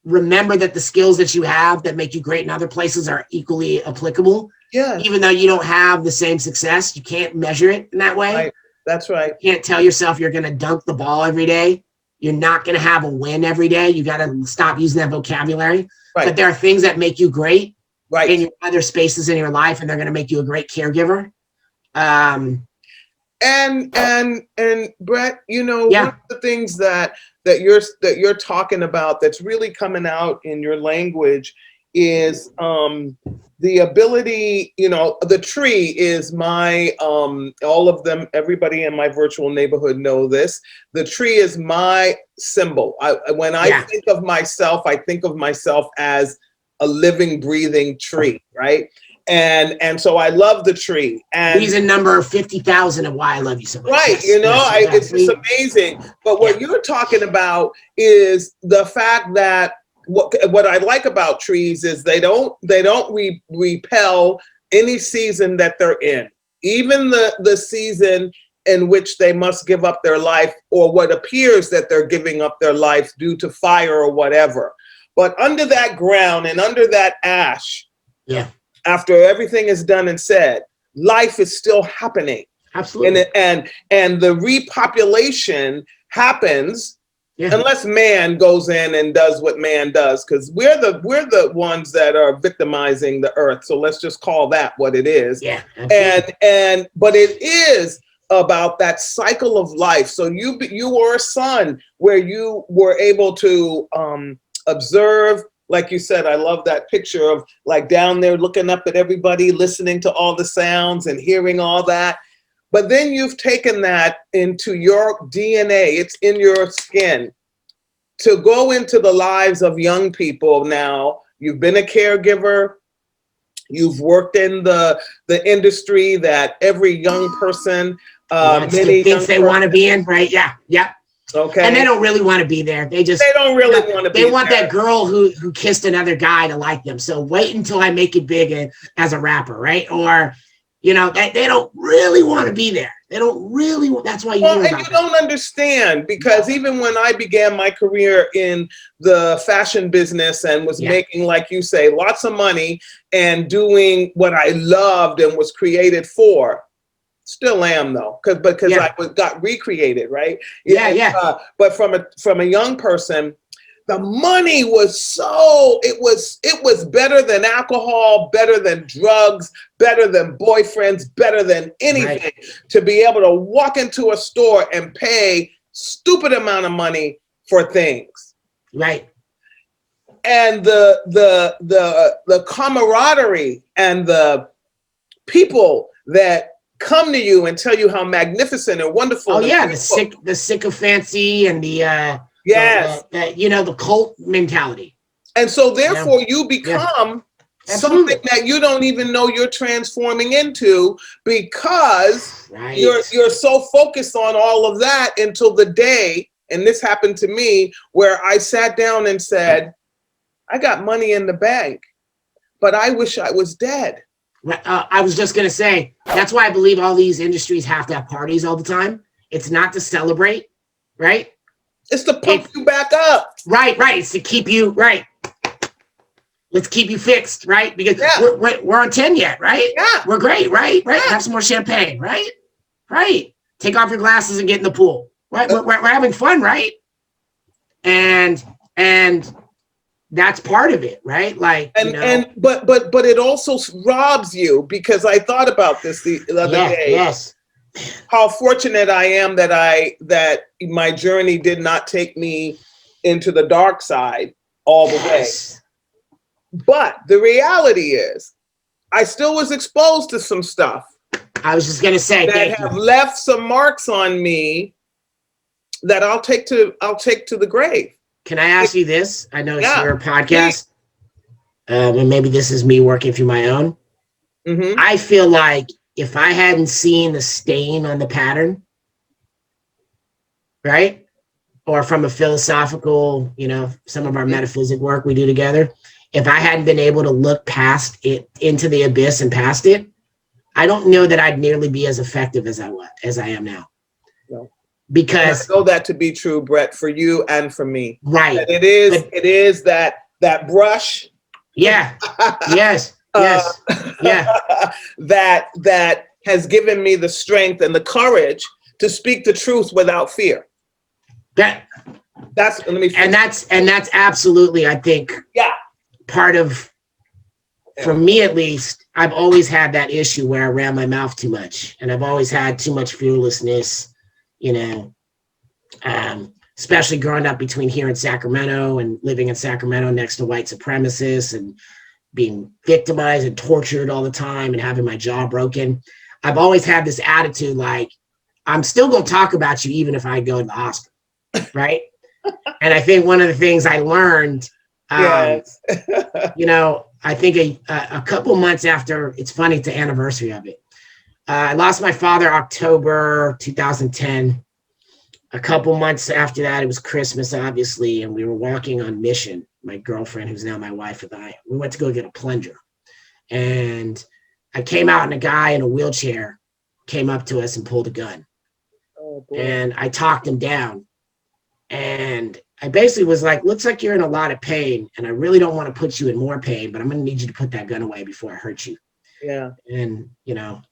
remember that the skills that you have that make you great in other places are equally applicable. Yeah. Even though you don't have the same success, you can't measure it in that way. Right. That's right. You can't tell yourself you're going to dunk the ball every day. You're not going to have a win every day. You got to stop using that vocabulary. Right. But there are things that make you great in your other spaces in your life, and they're going to make you a great caregiver. And Bret, you know, one of the things that you're talking about that's really coming out in your language is the ability, you know, the tree is my, all of them, everybody in my virtual neighborhood know this. The tree is my symbol. When I think of myself, I think of myself as a living, breathing tree, right? And so I love the tree. And reason number 50,000 of why I love you so much. Right, you know, it's just amazing. But what you're talking about is the fact that what I like about trees is they don't repel any season that they're in, even the season in which they must give up their life, or what appears that they're giving up their life due to fire or whatever. But under that ground and under that ash, after everything is done and said, life is still happening. Absolutely. And the repopulation happens unless man goes in and does what man does, because we're the ones that are victimizing the earth. So let's just call that what it is. Yeah. But it is about that cycle of life. So you were a son where you were able to observe. Like you said, I love that picture of like down there looking up at everybody, listening to all the sounds and hearing all that. But then you've taken that into your DNA, it's in your skin, to go into the lives of young people now. You've been a caregiver. You've worked in the industry that every young person thinks they want to be in, right? Yeah. Okay. And they don't really want to be there. They don't really want to be there. They want that girl who kissed another guy to like them. So wait until I make it big as a rapper, right? Or, you know, they don't really want to be there. They don't really, that's why you hear about that. Don't understand, because even when I began my career in the fashion business and was making, like you say, lots of money and doing what I loved and was created for, still am though, because I got recreated, right? But from a young person, the money was it was better than alcohol, better than drugs, better than boyfriends, better than anything, to be able to walk into a store and pay stupid amount of money for things. Right. And the camaraderie and the people that come to you and tell you how magnificent and wonderful. Oh yeah, the sycophancy and the the cult mentality. And so therefore you become something that you don't even know you're transforming into, because you're so focused on all of that until the day, and this happened to me, where I sat down and said, I got money in the bank, but I wish I was dead. I was just going to say, that's why I believe all these industries have to have parties all the time. It's not to celebrate, right? It's to pump you back up. Right. It's to keep you, right. Let's keep you fixed, right? Because we're on 10 yet, right? Yeah. We're great, right? Right. Have some more champagne, right? Right. Take off your glasses and get in the pool. Right. We're having fun, right? And that's part of it, right? Like, but it also robs you, because I thought about this the other day. Yes. How fortunate I am that my journey did not take me into the dark side all the way. But the reality is, I still was exposed to some stuff. I was just gonna say that have left some marks on me that I'll take to the grave. Can I ask you this? I know it's your podcast, and maybe this is me working through my own. Mm-hmm. I feel like if I hadn't seen the stain on the pattern, right? Or from a philosophical, some of our metaphysic work we do together, if I hadn't been able to look past it, into the abyss and past it, I don't know that I'd nearly be as effective as I am now. No. Because I know that to be true, Bret, for you and for me. Right. That it is that brush. Yeah. Yes. Yes. Yeah. that has given me the strength and the courage to speak the truth without fear. That's absolutely, I think, part of, for me at least, I've always had that issue where I ran my mouth too much, and I've always had too much fearlessness, especially growing up between here in Sacramento and living in Sacramento next to white supremacists and being victimized and tortured all the time and having my jaw broken. I've always had this attitude like, I'm still going to talk about you even if I go to the hospital, right? And I think one of the things I learned, I think a couple months after, it's funny, it's the anniversary of it. I lost my father October 2010. A couple months after that, it was Christmas, obviously, and we were walking on Mission, my girlfriend, who's now my wife, and I. We went to go get a plunger. And I came out, and a guy in a wheelchair came up to us and pulled a gun. Oh, boy. And I talked him down. And I basically was like, looks like you're in a lot of pain, and I really don't want to put you in more pain, but I'm going to need you to put that gun away before I hurt you. Yeah. And,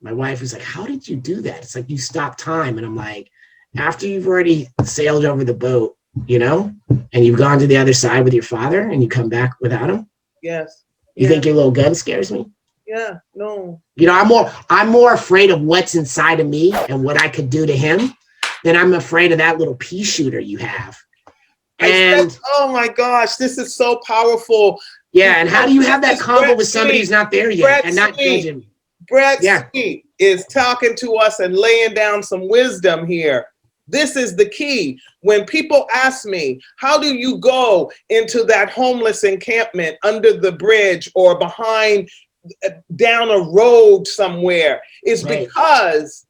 my wife was like, how did you do that? It's like, you stopped time. And I'm like, after you've already sailed over the boat, and you've gone to the other side with your father and you come back without him. Yes. You think your little gun scares me? Yeah, no. I'm more afraid of what's inside of me and what I could do to him than I'm afraid of that little pea shooter you have. And oh my gosh, this is so powerful. Yeah, and how do you have that convo with somebody who's not there yet and not judging me? Bret Sweet is talking to us and laying down some wisdom here. This is the key. When people ask me, how do you go into that homeless encampment under the bridge or behind, down a road somewhere? It's because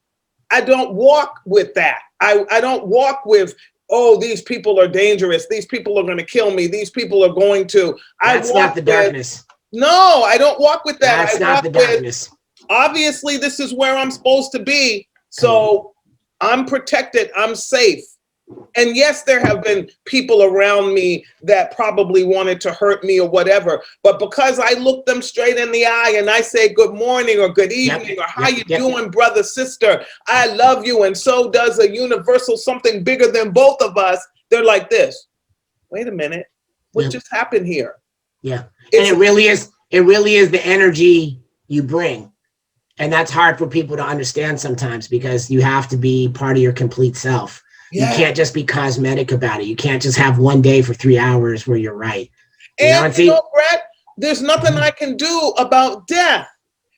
I don't walk with that. I don't walk with, oh, these people are dangerous. These people are going to kill me. These people are going to. That's not the darkness. No, I don't walk with that. That's not the darkness. Obviously, this is where I'm supposed to be. So I'm protected. I'm safe. And yes, there have been people around me that probably wanted to hurt me or whatever. But because I look them straight in the eye and I say good morning or good evening or how you doing, brother, sister, I love you. And so does a universal something bigger than both of us. They're like this. Wait a minute. What just happened here? Yeah. And it really is the energy you bring. And that's hard for people to understand sometimes because you have to be part of your complete self. Yeah. You can't just be cosmetic about it. You can't just have one day for 3 hours where you're right. Bret, there's nothing I can do about death.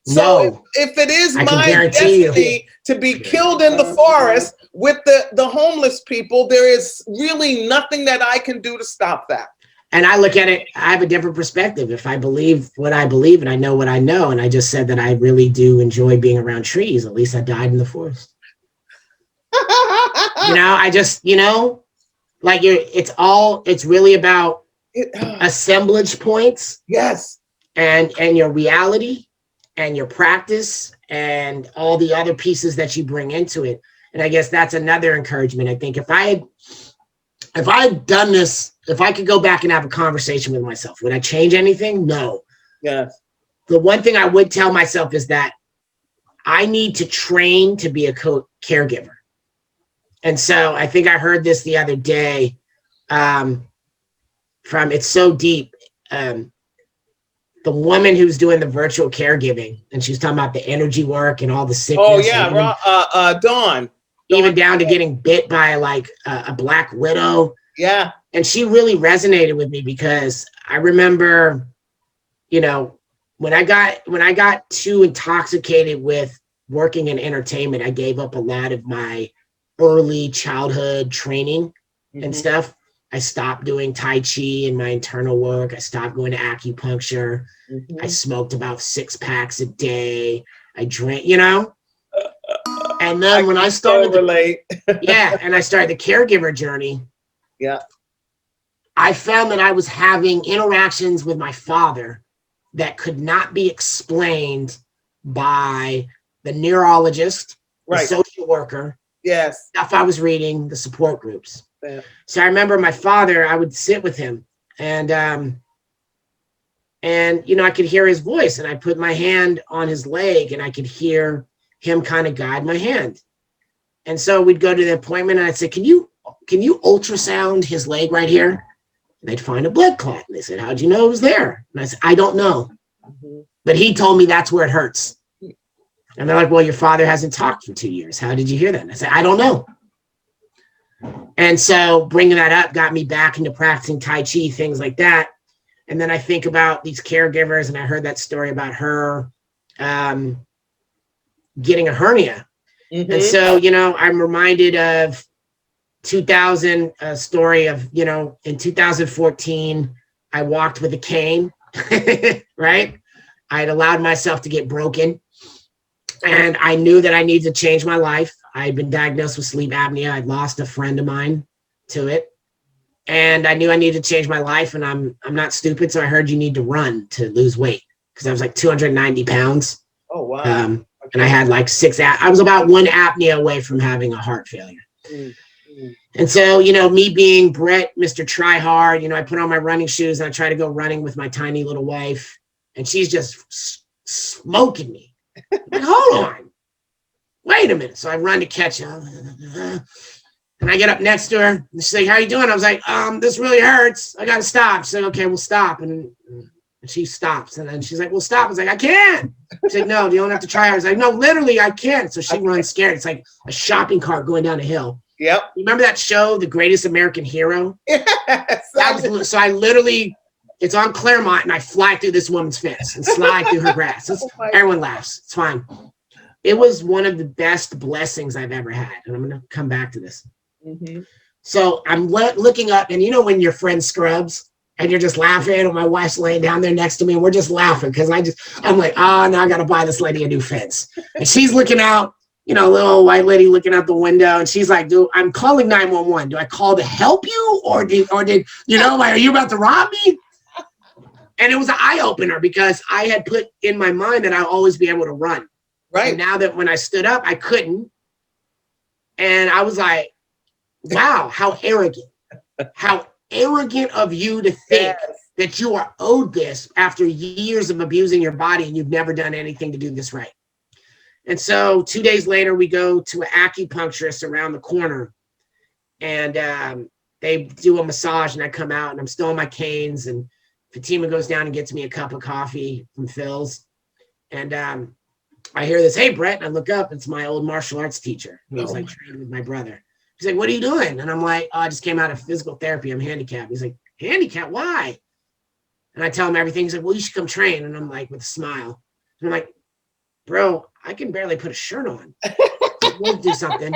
So if it is my destiny to be killed in the forest with the homeless people, there is really nothing that I can do to stop that. And I look at it, I have a different perspective. If I believe what I believe and I know what I know, and I just said that I really do enjoy being around trees, at least I died in the forest. I just, like it's really about assemblage points. Yes. And your reality and your practice and all the other pieces that you bring into it. And I guess that's another encouragement. I think if I had done this, if I could go back and have a conversation with myself, would I change anything? No. Yes. The one thing I would tell myself is that I need to train to be a caregiver. And so I think I heard this the other day from It's So Deep. The woman who's doing the virtual caregiving, and she's talking about the energy work and all the sickness. Oh yeah, Dawn. Even down to getting bit by like a black widow. Yeah. And she really resonated with me because I remember, when I got too intoxicated with working in entertainment, I gave up a lot of my early childhood training and stuff. I stopped doing Tai Chi and my internal work. I stopped going to acupuncture. I smoked about 6 packs a day. I drank, And then when I started and I started the caregiver journey. Yeah. I found that I was having interactions with my father that could not be explained by the neurologist, the social worker, stuff I was reading, the support groups. Yeah. So I remember my father, I would sit with him and I could hear his voice, and I put my hand on his leg and I could hear him kind of guide my hand. And so we'd go to the appointment and I'd say, can you ultrasound his leg right here? And they'd find a blood clot. And they said, how'd you know it was there? And I said, I don't know. But he told me that's where it hurts. And they're like, well, your father hasn't talked for 2 years. How did you hear that? And I said, I don't know. And so bringing that up got me back into practicing Tai Chi, things like that. And then I think about these caregivers, and I heard that story about her getting a hernia. And so, I'm reminded of 2000, a story of, in 2014, I walked with a cane, right? I had allowed myself to get broken, and I knew that I needed to change my life. I'd been diagnosed with sleep apnea. I'd lost a friend of mine to it. And I knew I needed to change my life, and I'm not stupid. So I heard you need to run to lose weight, because I was like 290 pounds. Oh, wow. And I had like I was about 1 apnea away from having a heart failure. And so, me being Bret, Mr. Try Hard, I put on my running shoes and I try to go running with my tiny little wife, and she's just smoking me. I'm like, hold on. Wait a minute. So I run to catch her. And I get up next to her. And she's like, how you doing? I was like, this really hurts. I got to stop. She's like, okay, we'll stop. And she stops. And then she's like, well, stop. I was like, I can't. She's like, no, you don't have to try. I was like, no, literally, I can't. So she runs scared. It's like a shopping cart going down a hill. Yep. Remember that show, The Greatest American Hero? Yes. So I literally, it's on Claremont, and I fly through this woman's fence and slide through her grass. Everyone laughs. It's fine. It was one of the best blessings I've ever had. And I'm going to come back to this. So I'm looking up, and when your friend scrubs and you're just laughing, and my wife's laying down there next to me, and we're just laughing because I'm like, now I got to buy this lady a new fence. And she's looking out, little white lady looking out the window, and she's like, dude, I'm calling 911. Do I call to help you? Or did are you about to rob me? And it was an eye opener, because I had put in my mind that I'll always be able to run. Right. And now that when I stood up, I couldn't. And I was like, wow, how arrogant of you to think that you are owed this after years of abusing your body, and you've never done anything to do this right. And so 2 days later, we go to an acupuncturist around the corner, and they do a massage, and I come out, and I'm still on my canes, and Fatima goes down and gets me a cup of coffee from Phil's. And I hear this, hey, Bret, and I look up, it's my old martial arts teacher who was trained with my brother. He's like, what are you doing? And I'm like, I just came out of physical therapy. I'm handicapped. He's like, handicapppt? Why? And I tell him everything. He's like, well, you should come train. And I'm like, with a smile. And I'm like, bro, I can barely put a shirt on. We'll do something.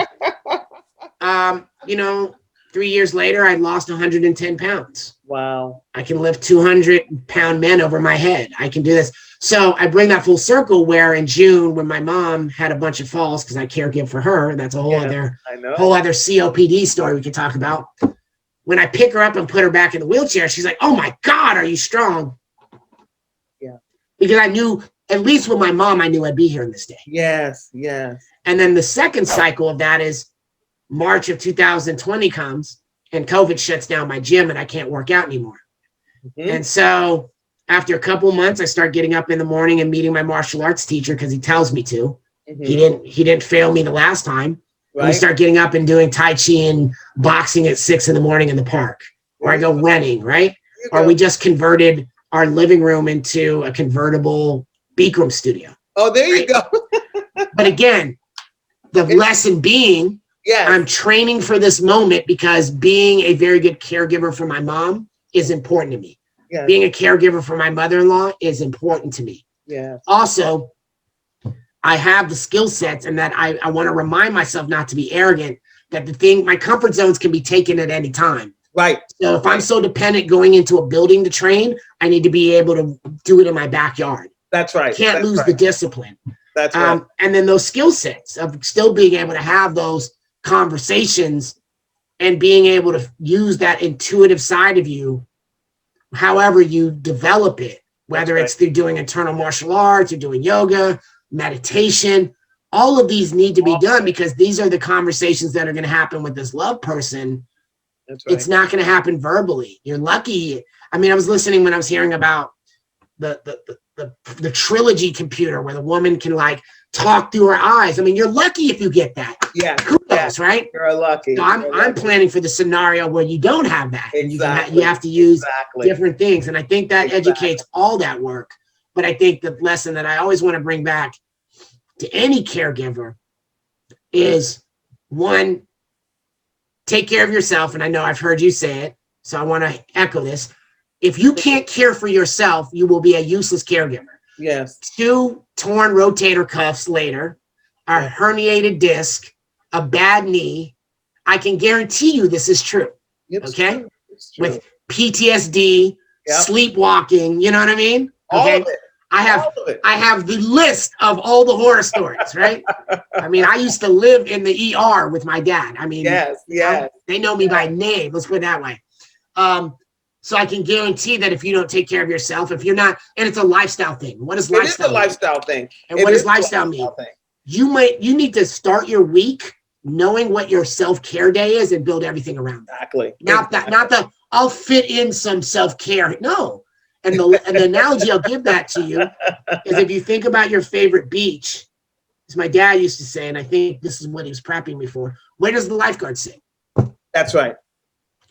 3 years later, I lost 110 pounds. Wow. I can lift 200-pound men over my head. I can do this. So I bring that full circle where in June, when my mom had a bunch of falls, because I caregive for her, and that's a whole other COPD story we could talk about. When I pick her up and put her back in the wheelchair, she's like, "Oh my God, are you strong?" Yeah. Because I knew, at least with my mom, I knew I'd be here in this day. Yes, yes. And then the second cycle of that is March of 2020 comes and COVID shuts down my gym and I can't work out anymore. Mm-hmm. And so after a couple of months, I start getting up in the morning and meeting my martial arts teacher because he tells me to. Mm-hmm. He didn't fail me the last time. Right. We start getting up and doing Tai Chi and boxing at 6 a.m. in the park, or I go running, right? Or we just converted our living room into a convertible beak room studio. Oh, there you go. But again, the lesson being, I'm training for this moment because being a very good caregiver for my mom is important to me. Yes. Being a caregiver for my mother-in-law is important to me. Yeah. Also, I have the skill sets, and that I want to remind myself not to be arrogant, that my comfort zones can be taken at any time. Right. So if I'm so dependent going into a building to train, I need to be able to do it in my backyard. That's right. Can't lose the discipline. That's right. And then those skill sets of still being able to have those conversations and being able to use that intuitive side of you, however you develop it, whether it's through doing internal martial arts or doing yoga, meditation, all of these need to be done because these are the conversations that are going to happen with this loved person. That's right. It's not going to happen verbally. You're lucky. I mean, I was listening when I was hearing about the trilogy computer where the woman can like talk through her eyes. I mean, you're lucky if you get that. Yeah. Kudos, right? You're lucky. So I'm planning for the scenario where you don't have that. Exactly. And you have to use different things. And I think that educates all that work. But I think the lesson that I always want to bring back to any caregiver is, one, take care of yourself. And I know I've heard you say it, so I want to echo this. If you can't care for yourself, you will be a useless caregiver. Yes. 2 torn rotator cuffs later, a herniated disc, a bad knee. I can guarantee you this is true. Okay? It's true. With PTSD, sleepwalking, you know what I mean? Okay. All of it. I have the list of all the horror stories, right? I mean, I used to live in the ER with my dad. I mean, they know me by name. Let's put it that way. So I can guarantee that if you don't take care of yourself, if you're not, and it's a lifestyle thing. What is lifestyle? It is a lifestyle thing. And what does lifestyle mean? You need to start your week knowing what your self-care day is and build everything around that. Exactly. Not the I'll fit in some self-care. No. And the analogy I'll give that to you is if you think about your favorite beach, as my dad used to say, and I think this is what he was prepping me for, where does the lifeguard sit? That's right.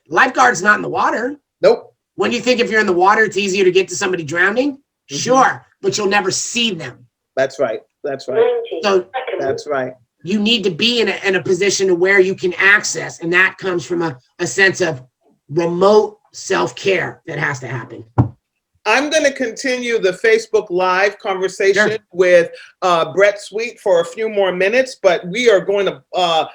Lifeguard's not in the water. Nope. When you think if you're in the water, it's easier to get to somebody drowning? Mm-hmm. Sure, but you'll never see them. That's right. That's right. So that's right. You need to be in a position to where you can access, and that comes from a sense of remote self-care that has to happen. I'm going to continue the Facebook Live conversation with Bret Sweet for a few more minutes, but we are going to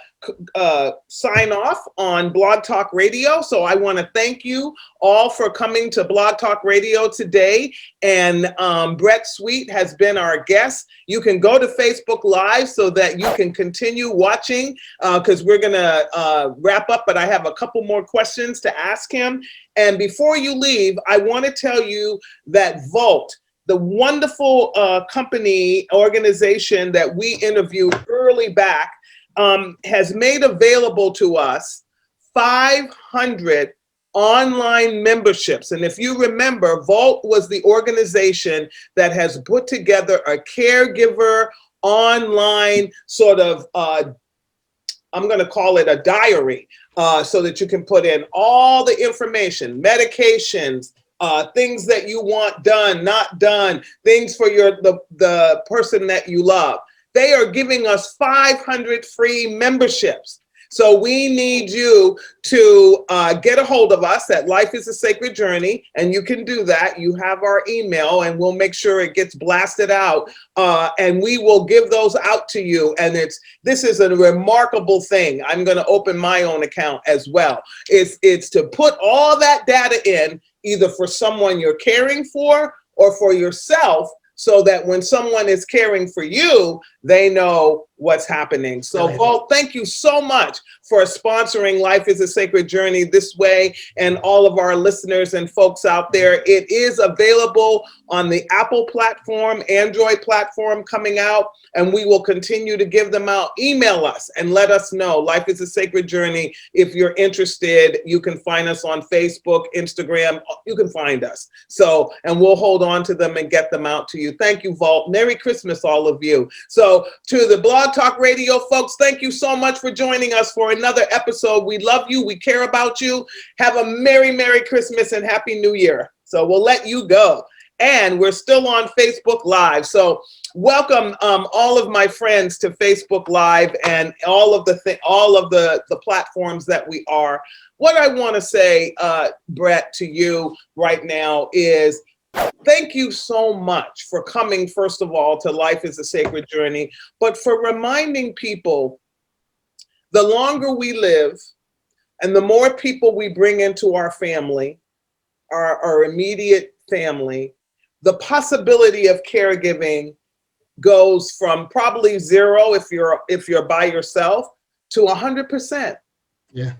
sign off on Blog Talk Radio. So I want to thank you all for coming to Blog Talk Radio today. And Bret Sweet has been our guest. You can go to Facebook Live so that you can continue watching because we're going to wrap up, but I have a couple more questions to ask him. And before you leave, I want to tell you that Volt, the wonderful company organization that we interviewed early back, has made available to us 500 online memberships. And if you remember, Volt was the organization that has put together a caregiver online sort of, I'm going to call it a diary, so that you can put in all the information, medications, things that you want done, not done, things for the person that you love. They are giving us 500 free memberships. So we need you to get a hold of us at Life is a Sacred Journey, and you can do that. You have our email, and we'll make sure it gets blasted out, and we will give those out to you. And this is a remarkable thing. I'm going to open my own account as well. It's to put all that data in, either for someone you're caring for or for yourself, so that when someone is caring for you, they know what's happening. So, Vault, thank you so much for sponsoring Life is a Sacred Journey this way, and all of our listeners and folks out there. It is available on the Apple platform, Android platform coming out, and we will continue to give them out. Email us and let us know. Life is a Sacred Journey. If you're interested, you can find us on Facebook, Instagram. You can find us. So, and we'll hold on to them and get them out to you. Thank you, Vault. Merry Christmas, all of you. So, to the Blog Talk Radio folks, thank you so much for joining us for another episode. We love you. We care about you. Have a Merry, Merry Christmas and Happy New Year. So we'll let you go. And we're still on Facebook Live. So welcome all of my friends to Facebook Live and all of the platforms that we are. What I want to say, Bret, to you right now is thank you so much for coming, first of all, to Life is a Sacred Journey, but for reminding people the longer we live and the more people we bring into our family, our immediate family, the possibility of caregiving goes from probably 0 if you're by yourself to 100%. Yeah.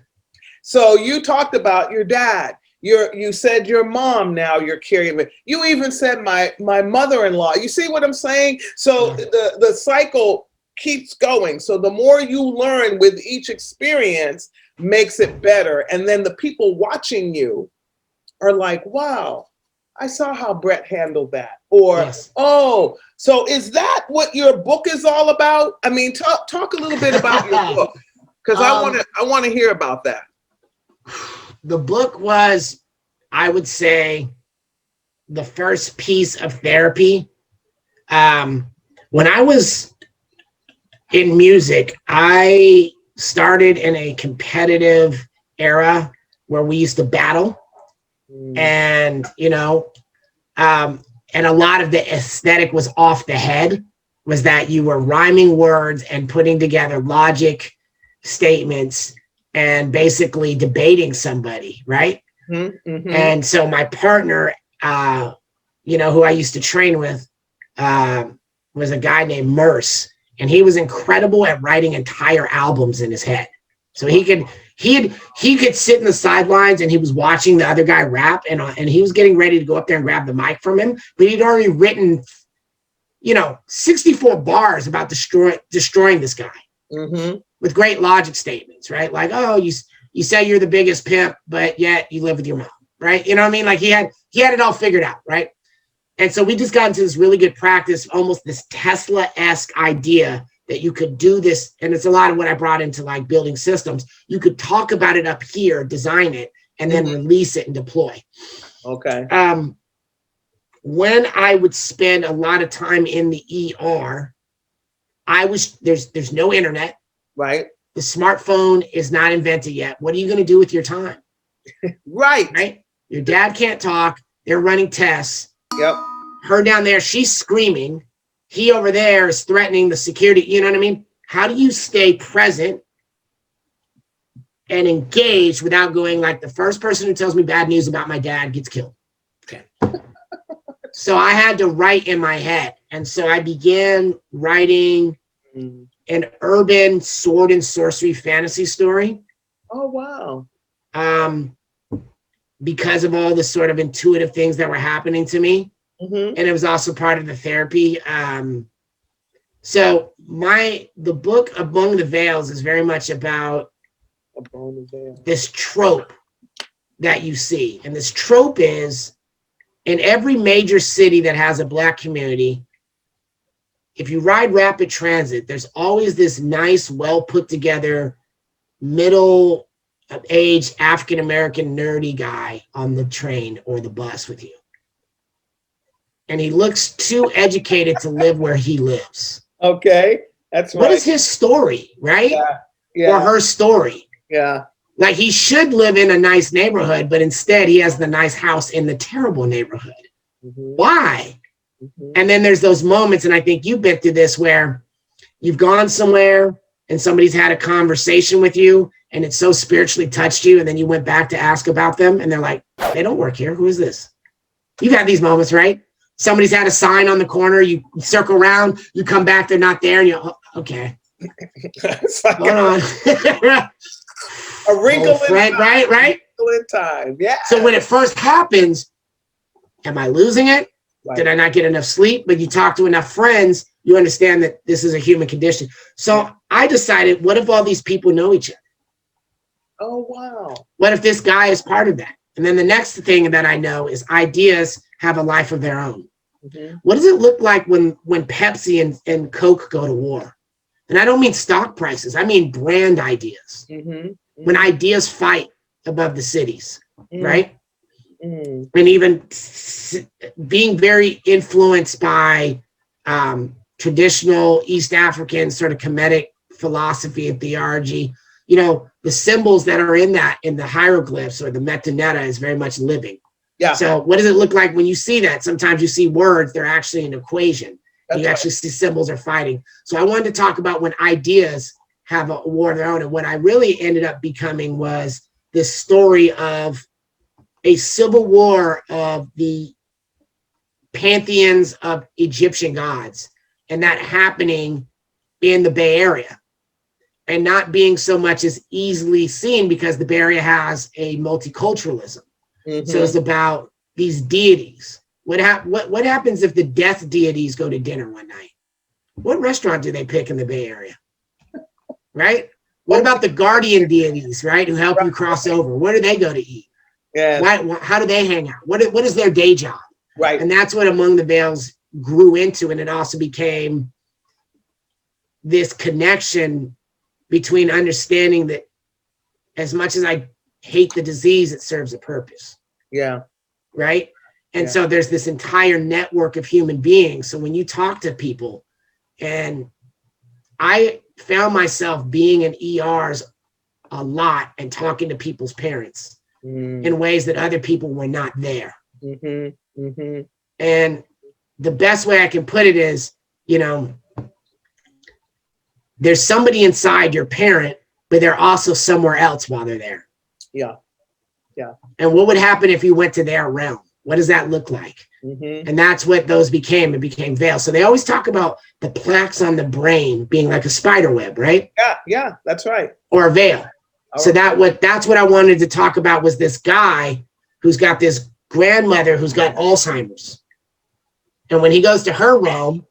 So you talked about your dad. You said your mom, now you're caregiving. You even said my mother-in-law. You see what I'm saying? So the cycle keeps going. So the more you learn with each experience makes it better. And then the people watching you are like, wow, I saw how Bret handled that. Or, yes. Oh, so is that what your book is all about? I mean, talk a little bit about your book, because I want to hear about that. The book was, I would say, the first piece of therapy. When I was in music, I started in a competitive era where we used to battle. And, and a lot of the aesthetic was off the head, was that you were rhyming words and putting together logic statements and basically debating somebody, right? Mm-hmm. And so my partner, who I used to train with, was a guy named Merce, and he was incredible at writing entire albums in his head. So he could sit in the sidelines and he was watching the other guy rap, and he was getting ready to go up there and grab the mic from him, but he'd already written, 64 bars about destroying this guy. Mm-hmm. With great logic statements, right? Like, oh, you say you're the biggest pimp, but yet you live with your mom, right? You know what I mean? Like he had it all figured out, right? And so we just got into this really good practice, almost this Tesla-esque idea that you could do this. And it's a lot of what I brought into like building systems. You could talk about it up here, design it, and then release it and deploy. Okay. When I would spend a lot of time in the ER, there's no internet. Right. The smartphone is not invented yet. What are you going to do with your time? Right. Your dad can't talk. They're running tests. Yep. Her down there, she's screaming. He over there is threatening the security. You know what I mean? How do you stay present and engaged without going like, the first person who tells me bad news about my dad gets killed? Okay. So I had to write in my head. And so I began writing an urban sword and sorcery fantasy story. Oh, wow. Because of all the sort of intuitive things that were happening to me. Mm-hmm. And it was also part of the therapy. So the book Among the Veils is very much about this trope that you see. And this trope is, in every major city that has a Black community, if you ride rapid transit, there's always this nice, well put together, middle-aged African-American nerdy guy on the train or the bus with you. And he looks too educated to live where he lives. Okay, that's right. What is his story, right? Yeah. or her story. Yeah. Like he should live in a nice neighborhood, but instead he has the nice house in the terrible neighborhood. Why? And then there's those moments, and I think you've been through this, where you've gone somewhere and somebody's had a conversation with you and it so spiritually touched you, and then you went back to ask about them and they're like, they don't work here. Who is this? You've had these moments, right? Somebody's had a sign on the corner, you circle around, you come back, they're not there, and you're, oh, okay. It's like hold on. a wrinkle in time. Right? Wrinkle in time. Yeah. So when it first happens, am I losing it? Right. Did I not get enough sleep? But you talk to enough friends, you understand that this is a human condition. So I decided, what if all these people know each other? Oh, wow. What if this guy is part of that? And then the next thing that I know is ideas have a life of their own. What does it look like when Pepsi and Coke go to war? And I don't mean stock prices. I mean brand ideas. When ideas fight above the cities, right? And even being very influenced by traditional East African sort of Kemetic philosophy and theology. You know, the symbols that are in the hieroglyphs or the metaneta is very much living. Yeah. So what does it look like when you see that? Sometimes you see words, they're actually an equation. You actually see symbols are fighting. So I wanted to talk about when ideas have a war of their own. And what I really ended up becoming was this story of a civil war of the pantheons of Egyptian gods, and that happening in the Bay Area, and not being so much as easily seen because the Bay Area has a multiculturalism. So it's about these deities. What happens if the death deities go to dinner one night? What restaurant do they pick in the Bay Area? Right? What about the guardian deities, right, who help you cross over? Where do they go to eat? Yeah. How do they hang out? What is their day job? Right. And that's what Among the Veils grew into, and it also became this connection between understanding that as much as I hate the disease, it serves a purpose. Yeah. Right. And so there's this entire network of human beings. So when you talk to people, and I found myself being in ERs a lot and talking to people's parents in ways that other people were not there. And the best way I can put it is, you know, there's somebody inside your parent, but they're also somewhere else while they're there. Yeah. Yeah. And what would happen if you went to their realm? What does that look like? And that's what those became. It became veils. So they always talk about the plaques on the brain being like a spider web, right? Yeah. Yeah. That's right. Or a veil. So that's what I wanted to talk about, was this guy who's got this grandmother who's got Alzheimer's. And when he goes to her realm,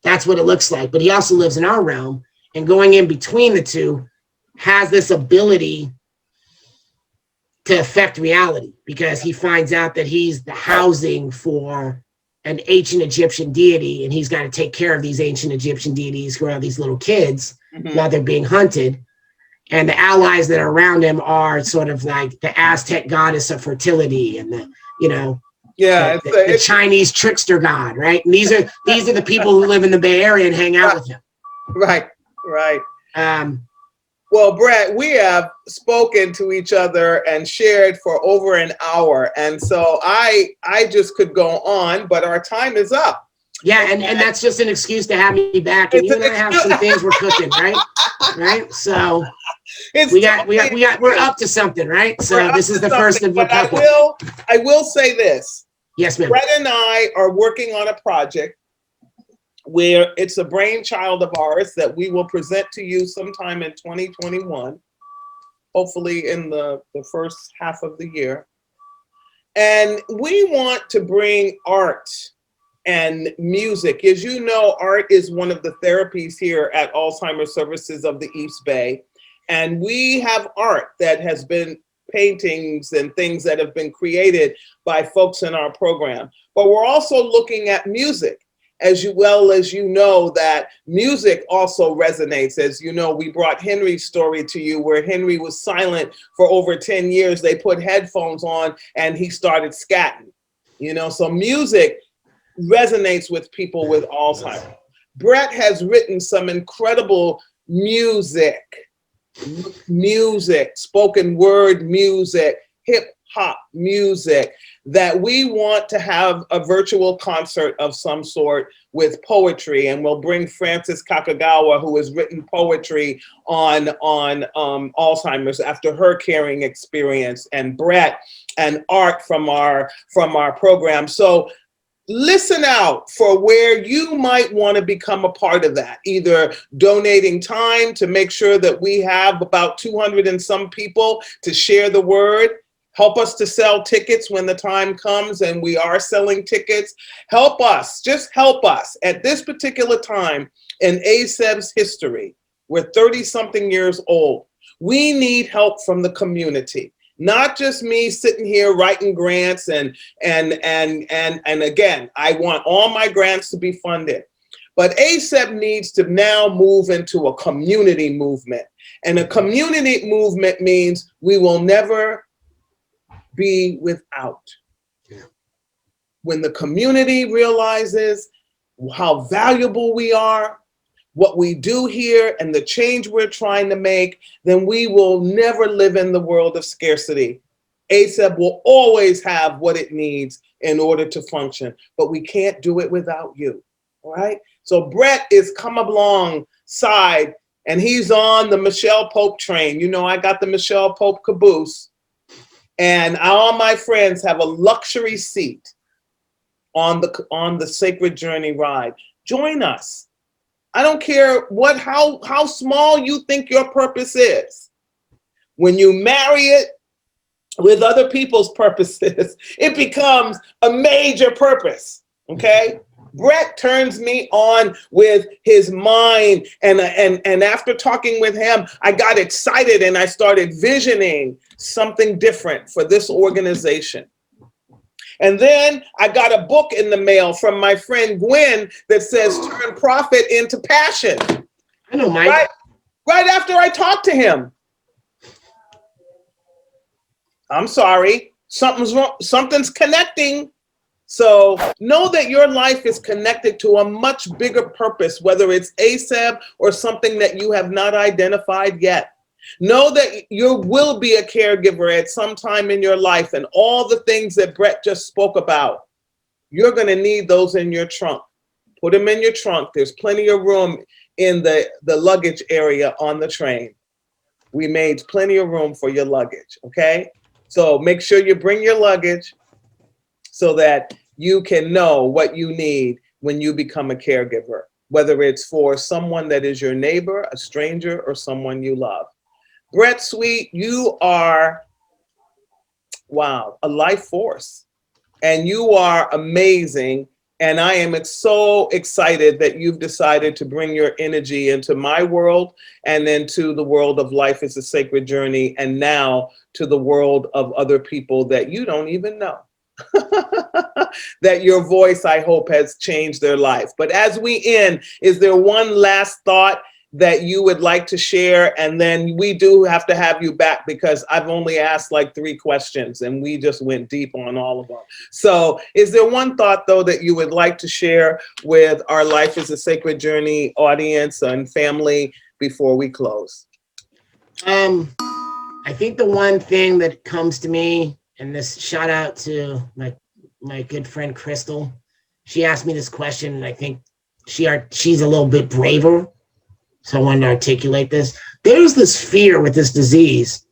that's what it looks like. But he also lives in our realm, and going in between the two has this ability to affect reality, because he finds out that he's the housing for an ancient Egyptian deity, and he's got to take care of these ancient Egyptian deities who are these little kids while they're being hunted. And the allies that are around him are sort of like the Aztec goddess of fertility, and the, you know, the Chinese trickster god, right? And these are the people who live in the Bay Area and hang out with him. Right. Well, Bret, we have spoken to each other and shared for over an hour, and so I just could go on, but our time is up. Yeah, and that's just an excuse to have me back. And you and I have some things we're cooking, right? Right. So we're up to something, right? So this is the first of a couple. I will say this. Yes, ma'am. Bret and I are working on a project where it's a brainchild of ours that we will present to you sometime in 2021, hopefully in the first half of the year. And we want to bring art and music. As you know, art is one of the therapies here at Alzheimer's Services of the East Bay. And we have art that has been paintings and things that have been created by folks in our program. But we're also looking at music. As well as you know, that music also resonates. As you know, we brought Henry's story to you, where Henry was silent for over 10 years. They put headphones on and he started scatting. You know, so music resonates with people with Alzheimer's. Bret has written some incredible music music, spoken word music, hip hop music, that we want to have a virtual concert of some sort with poetry. And we'll bring Frances Kakagawa, who has written poetry on Alzheimer's after her caring experience, and Bret and Art from our program. So listen out for where you might want to become a part of that, either donating time to make sure that we have about 200 and some people to share the word. Help us to sell tickets when the time comes, and we are selling tickets. Help us, just help us. At this particular time in ACEB's history, we're 30-something years old. We need help from the community, not just me sitting here writing grants and again, I want all my grants to be funded. But ACEB needs to now move into a community movement. And a community movement means we will never be without. Yeah. When the community realizes how valuable we are, what we do here, and the change we're trying to make, then we will never live in the world of scarcity. ACEB will always have what it needs in order to function, but we can't do it without you, all right? So Bret is come alongside, and he's on the Micheal Pope train. You know, I got the Micheal Pope caboose. And all my friends have a luxury seat on the Sacred Journey ride. Join us. I don't care how small you think your purpose is. When you marry it with other people's purposes, it becomes a major purpose. Okay? Bret turns me on with his mind, and after talking with him, I got excited and I started visioning something different for this organization. And then I got a book in the mail from my friend Gwen that says turn profit into passion. I know, Mike. Right after I talked to him. I'm sorry, something's wrong, something's connecting. So know that your life is connected to a much bigger purpose, whether it's ACEB or something that you have not identified yet. Know that you will be a caregiver at some time in your life, and all the things that Bret just spoke about, you're going to need those in your trunk. Put them in your trunk. There's plenty of room in the luggage area on the train. We made plenty of room for your luggage, okay? So make sure you bring your luggage so that you can know what you need when you become a caregiver, whether it's for someone that is your neighbor, a stranger, or someone you love. Bret Sweet, you are, wow, a life force, and you are amazing. And I am so excited that you've decided to bring your energy into my world and into the world of Life is a Sacred Journey, and now to the world of other people that you don't even know. That your voice, I hope, has changed their life. But as we end, is there one last thought that you would like to share? And then we do have to have you back because I've only asked like 3 questions and we just went deep on all of them. So is there one thought though that you would like to share with our Life is a Sacred Journey audience and family before we close? I think the one thing that comes to me, and this shout out to my good friend Crystal, she asked me this question, and I think she's a little bit braver. So I wanted to articulate this. There's this fear with this disease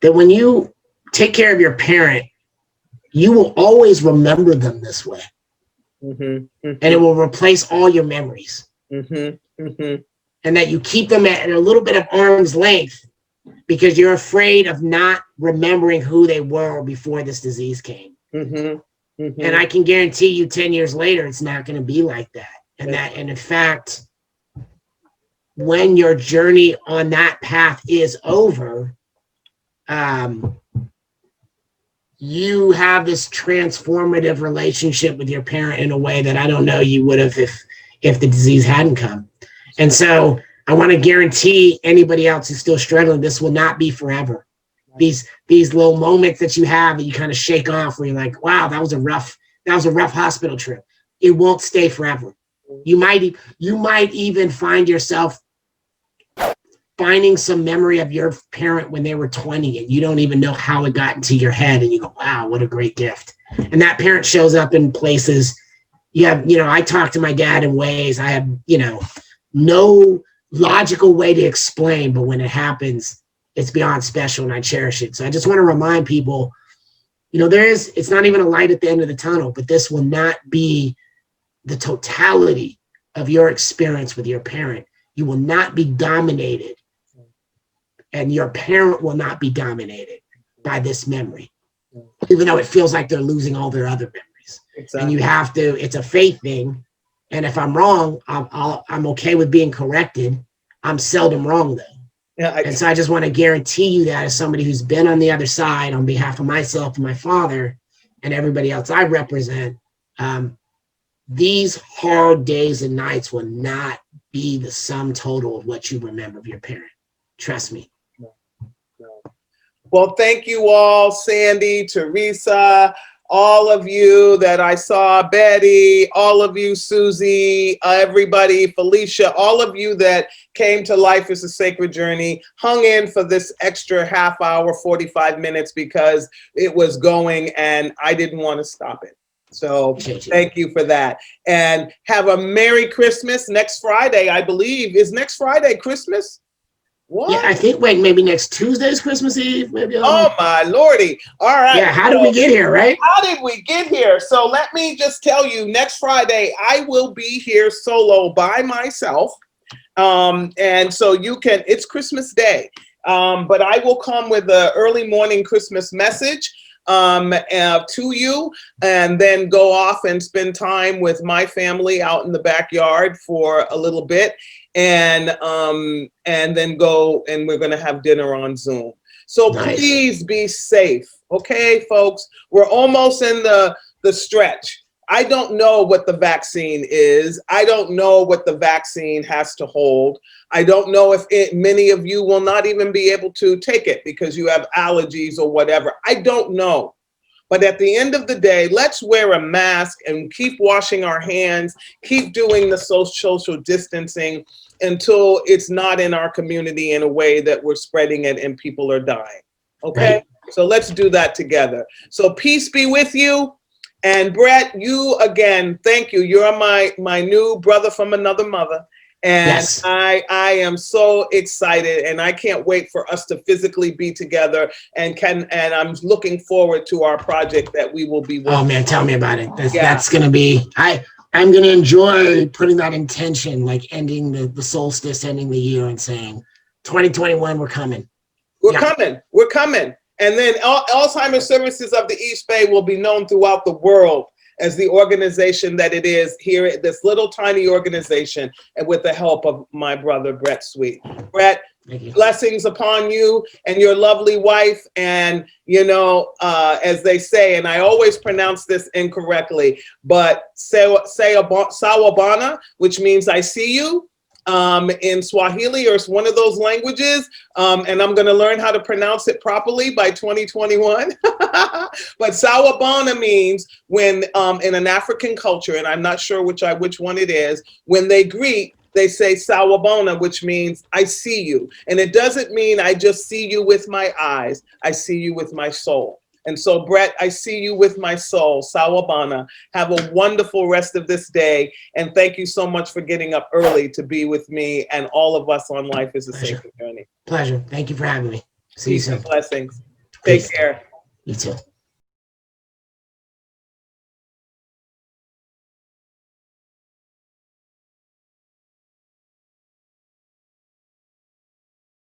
that when you take care of your parent, you will always remember them this way. Mm-hmm, mm-hmm. And it will replace all your memories. Mm-hmm, mm-hmm. And that you keep them at a little bit of arm's length because you're afraid of not remembering who they were before this disease came. Mm-hmm, mm-hmm. And I can guarantee you 10 years later, it's not going to be like that. And in fact, when your journey on that path is over, you have this transformative relationship with your parent in a way that I don't know you would have if the disease hadn't come. And so I want to guarantee anybody else who's still struggling, this will not be forever. These little moments that you have that you kind of shake off where you're like, wow, that was a rough hospital trip. It won't stay forever. You might even find yourself finding some memory of your parent when they were 20 and you don't even know how it got into your head, and you go, wow, what a great gift. And that parent shows up in places. I talk to my dad in ways I have, no logical way to explain, but when it happens, it's beyond special and I cherish it. So I just want to remind people, it's not even a light at the end of the tunnel, but this will not be the totality of your experience with your parent. You will not be dominated, and your parent will not be dominated by this memory, even though it feels like they're losing all their other memories. Exactly. And you have to, it's a faith thing. And if I'm wrong, I'm okay with being corrected. I'm seldom wrong though. Yeah, and so I just want to guarantee you that as somebody who's been on the other side on behalf of myself and my father and everybody else I represent, these hard days and nights will not be the sum total of what you remember of your parent. Trust me. No. Well, thank you all, Sandy, Teresa, all of you that I saw, Betty, all of you, Susie, everybody, Felicia, all of you that came to Life is a Sacred Journey, hung in for this extra half hour, 45 minutes, because it was going and I didn't want to stop it. So thank you for that. And have a Merry Christmas. Next Friday, I believe. Is next Friday Christmas? What? Yeah, I think, maybe next Tuesday is Christmas Eve. Maybe. Oh, my Lordy. All right. Yeah, how did we get here, right? How did we get here? So let me just tell you, next Friday, I will be here solo by myself. And so it's Christmas Day. But I will come with an early morning Christmas message to you, and then go off and spend time with my family out in the backyard for a little bit, and then go, and we're going to have dinner on Zoom. So nice. Please be safe. Okay, folks, we're almost in the stretch. I don't know what the vaccine is. I don't know what the vaccine has to hold. I don't know if many of you will not even be able to take it because you have allergies or whatever. I don't know. But at the end of the day, let's wear a mask and keep washing our hands, keep doing the social distancing until it's not in our community in a way that we're spreading it and people are dying. Okay? Right. So let's do that together. So peace be with you. And Bret, you again, thank you. You're my new brother from another mother. And yes. I am so excited, and I can't wait for us to physically be together, and I'm looking forward to our project that we will be working on. Oh man, tell me about it. That's gonna be, I'm gonna enjoy putting that intention, like ending the solstice, ending the year and saying 2021, we're coming. We're coming. And then Alzheimer's Services of the East Bay will be known throughout the world as the organization that it is here at this little tiny organization, and with the help of my brother, Bret Sweet. Bret, blessings upon you and your lovely wife. And, as they say, and I always pronounce this incorrectly, but Sawabona, which means I see you. In Swahili or one of those languages, and I'm going to learn how to pronounce it properly by 2021. But Sawabona means when in an African culture, and I'm not sure which one it is, when they greet, they say Sawabona, which means I see you. And it doesn't mean I just see you with my eyes, I see you with my soul. And so, Bret, I see you with my soul. Sawabona. Have a wonderful rest of this day. And thank you so much for getting up early to be with me and all of us on Life is a Sacred Journey. Pleasure. Thank you for having me. See you soon. Blessings. Take care. You too.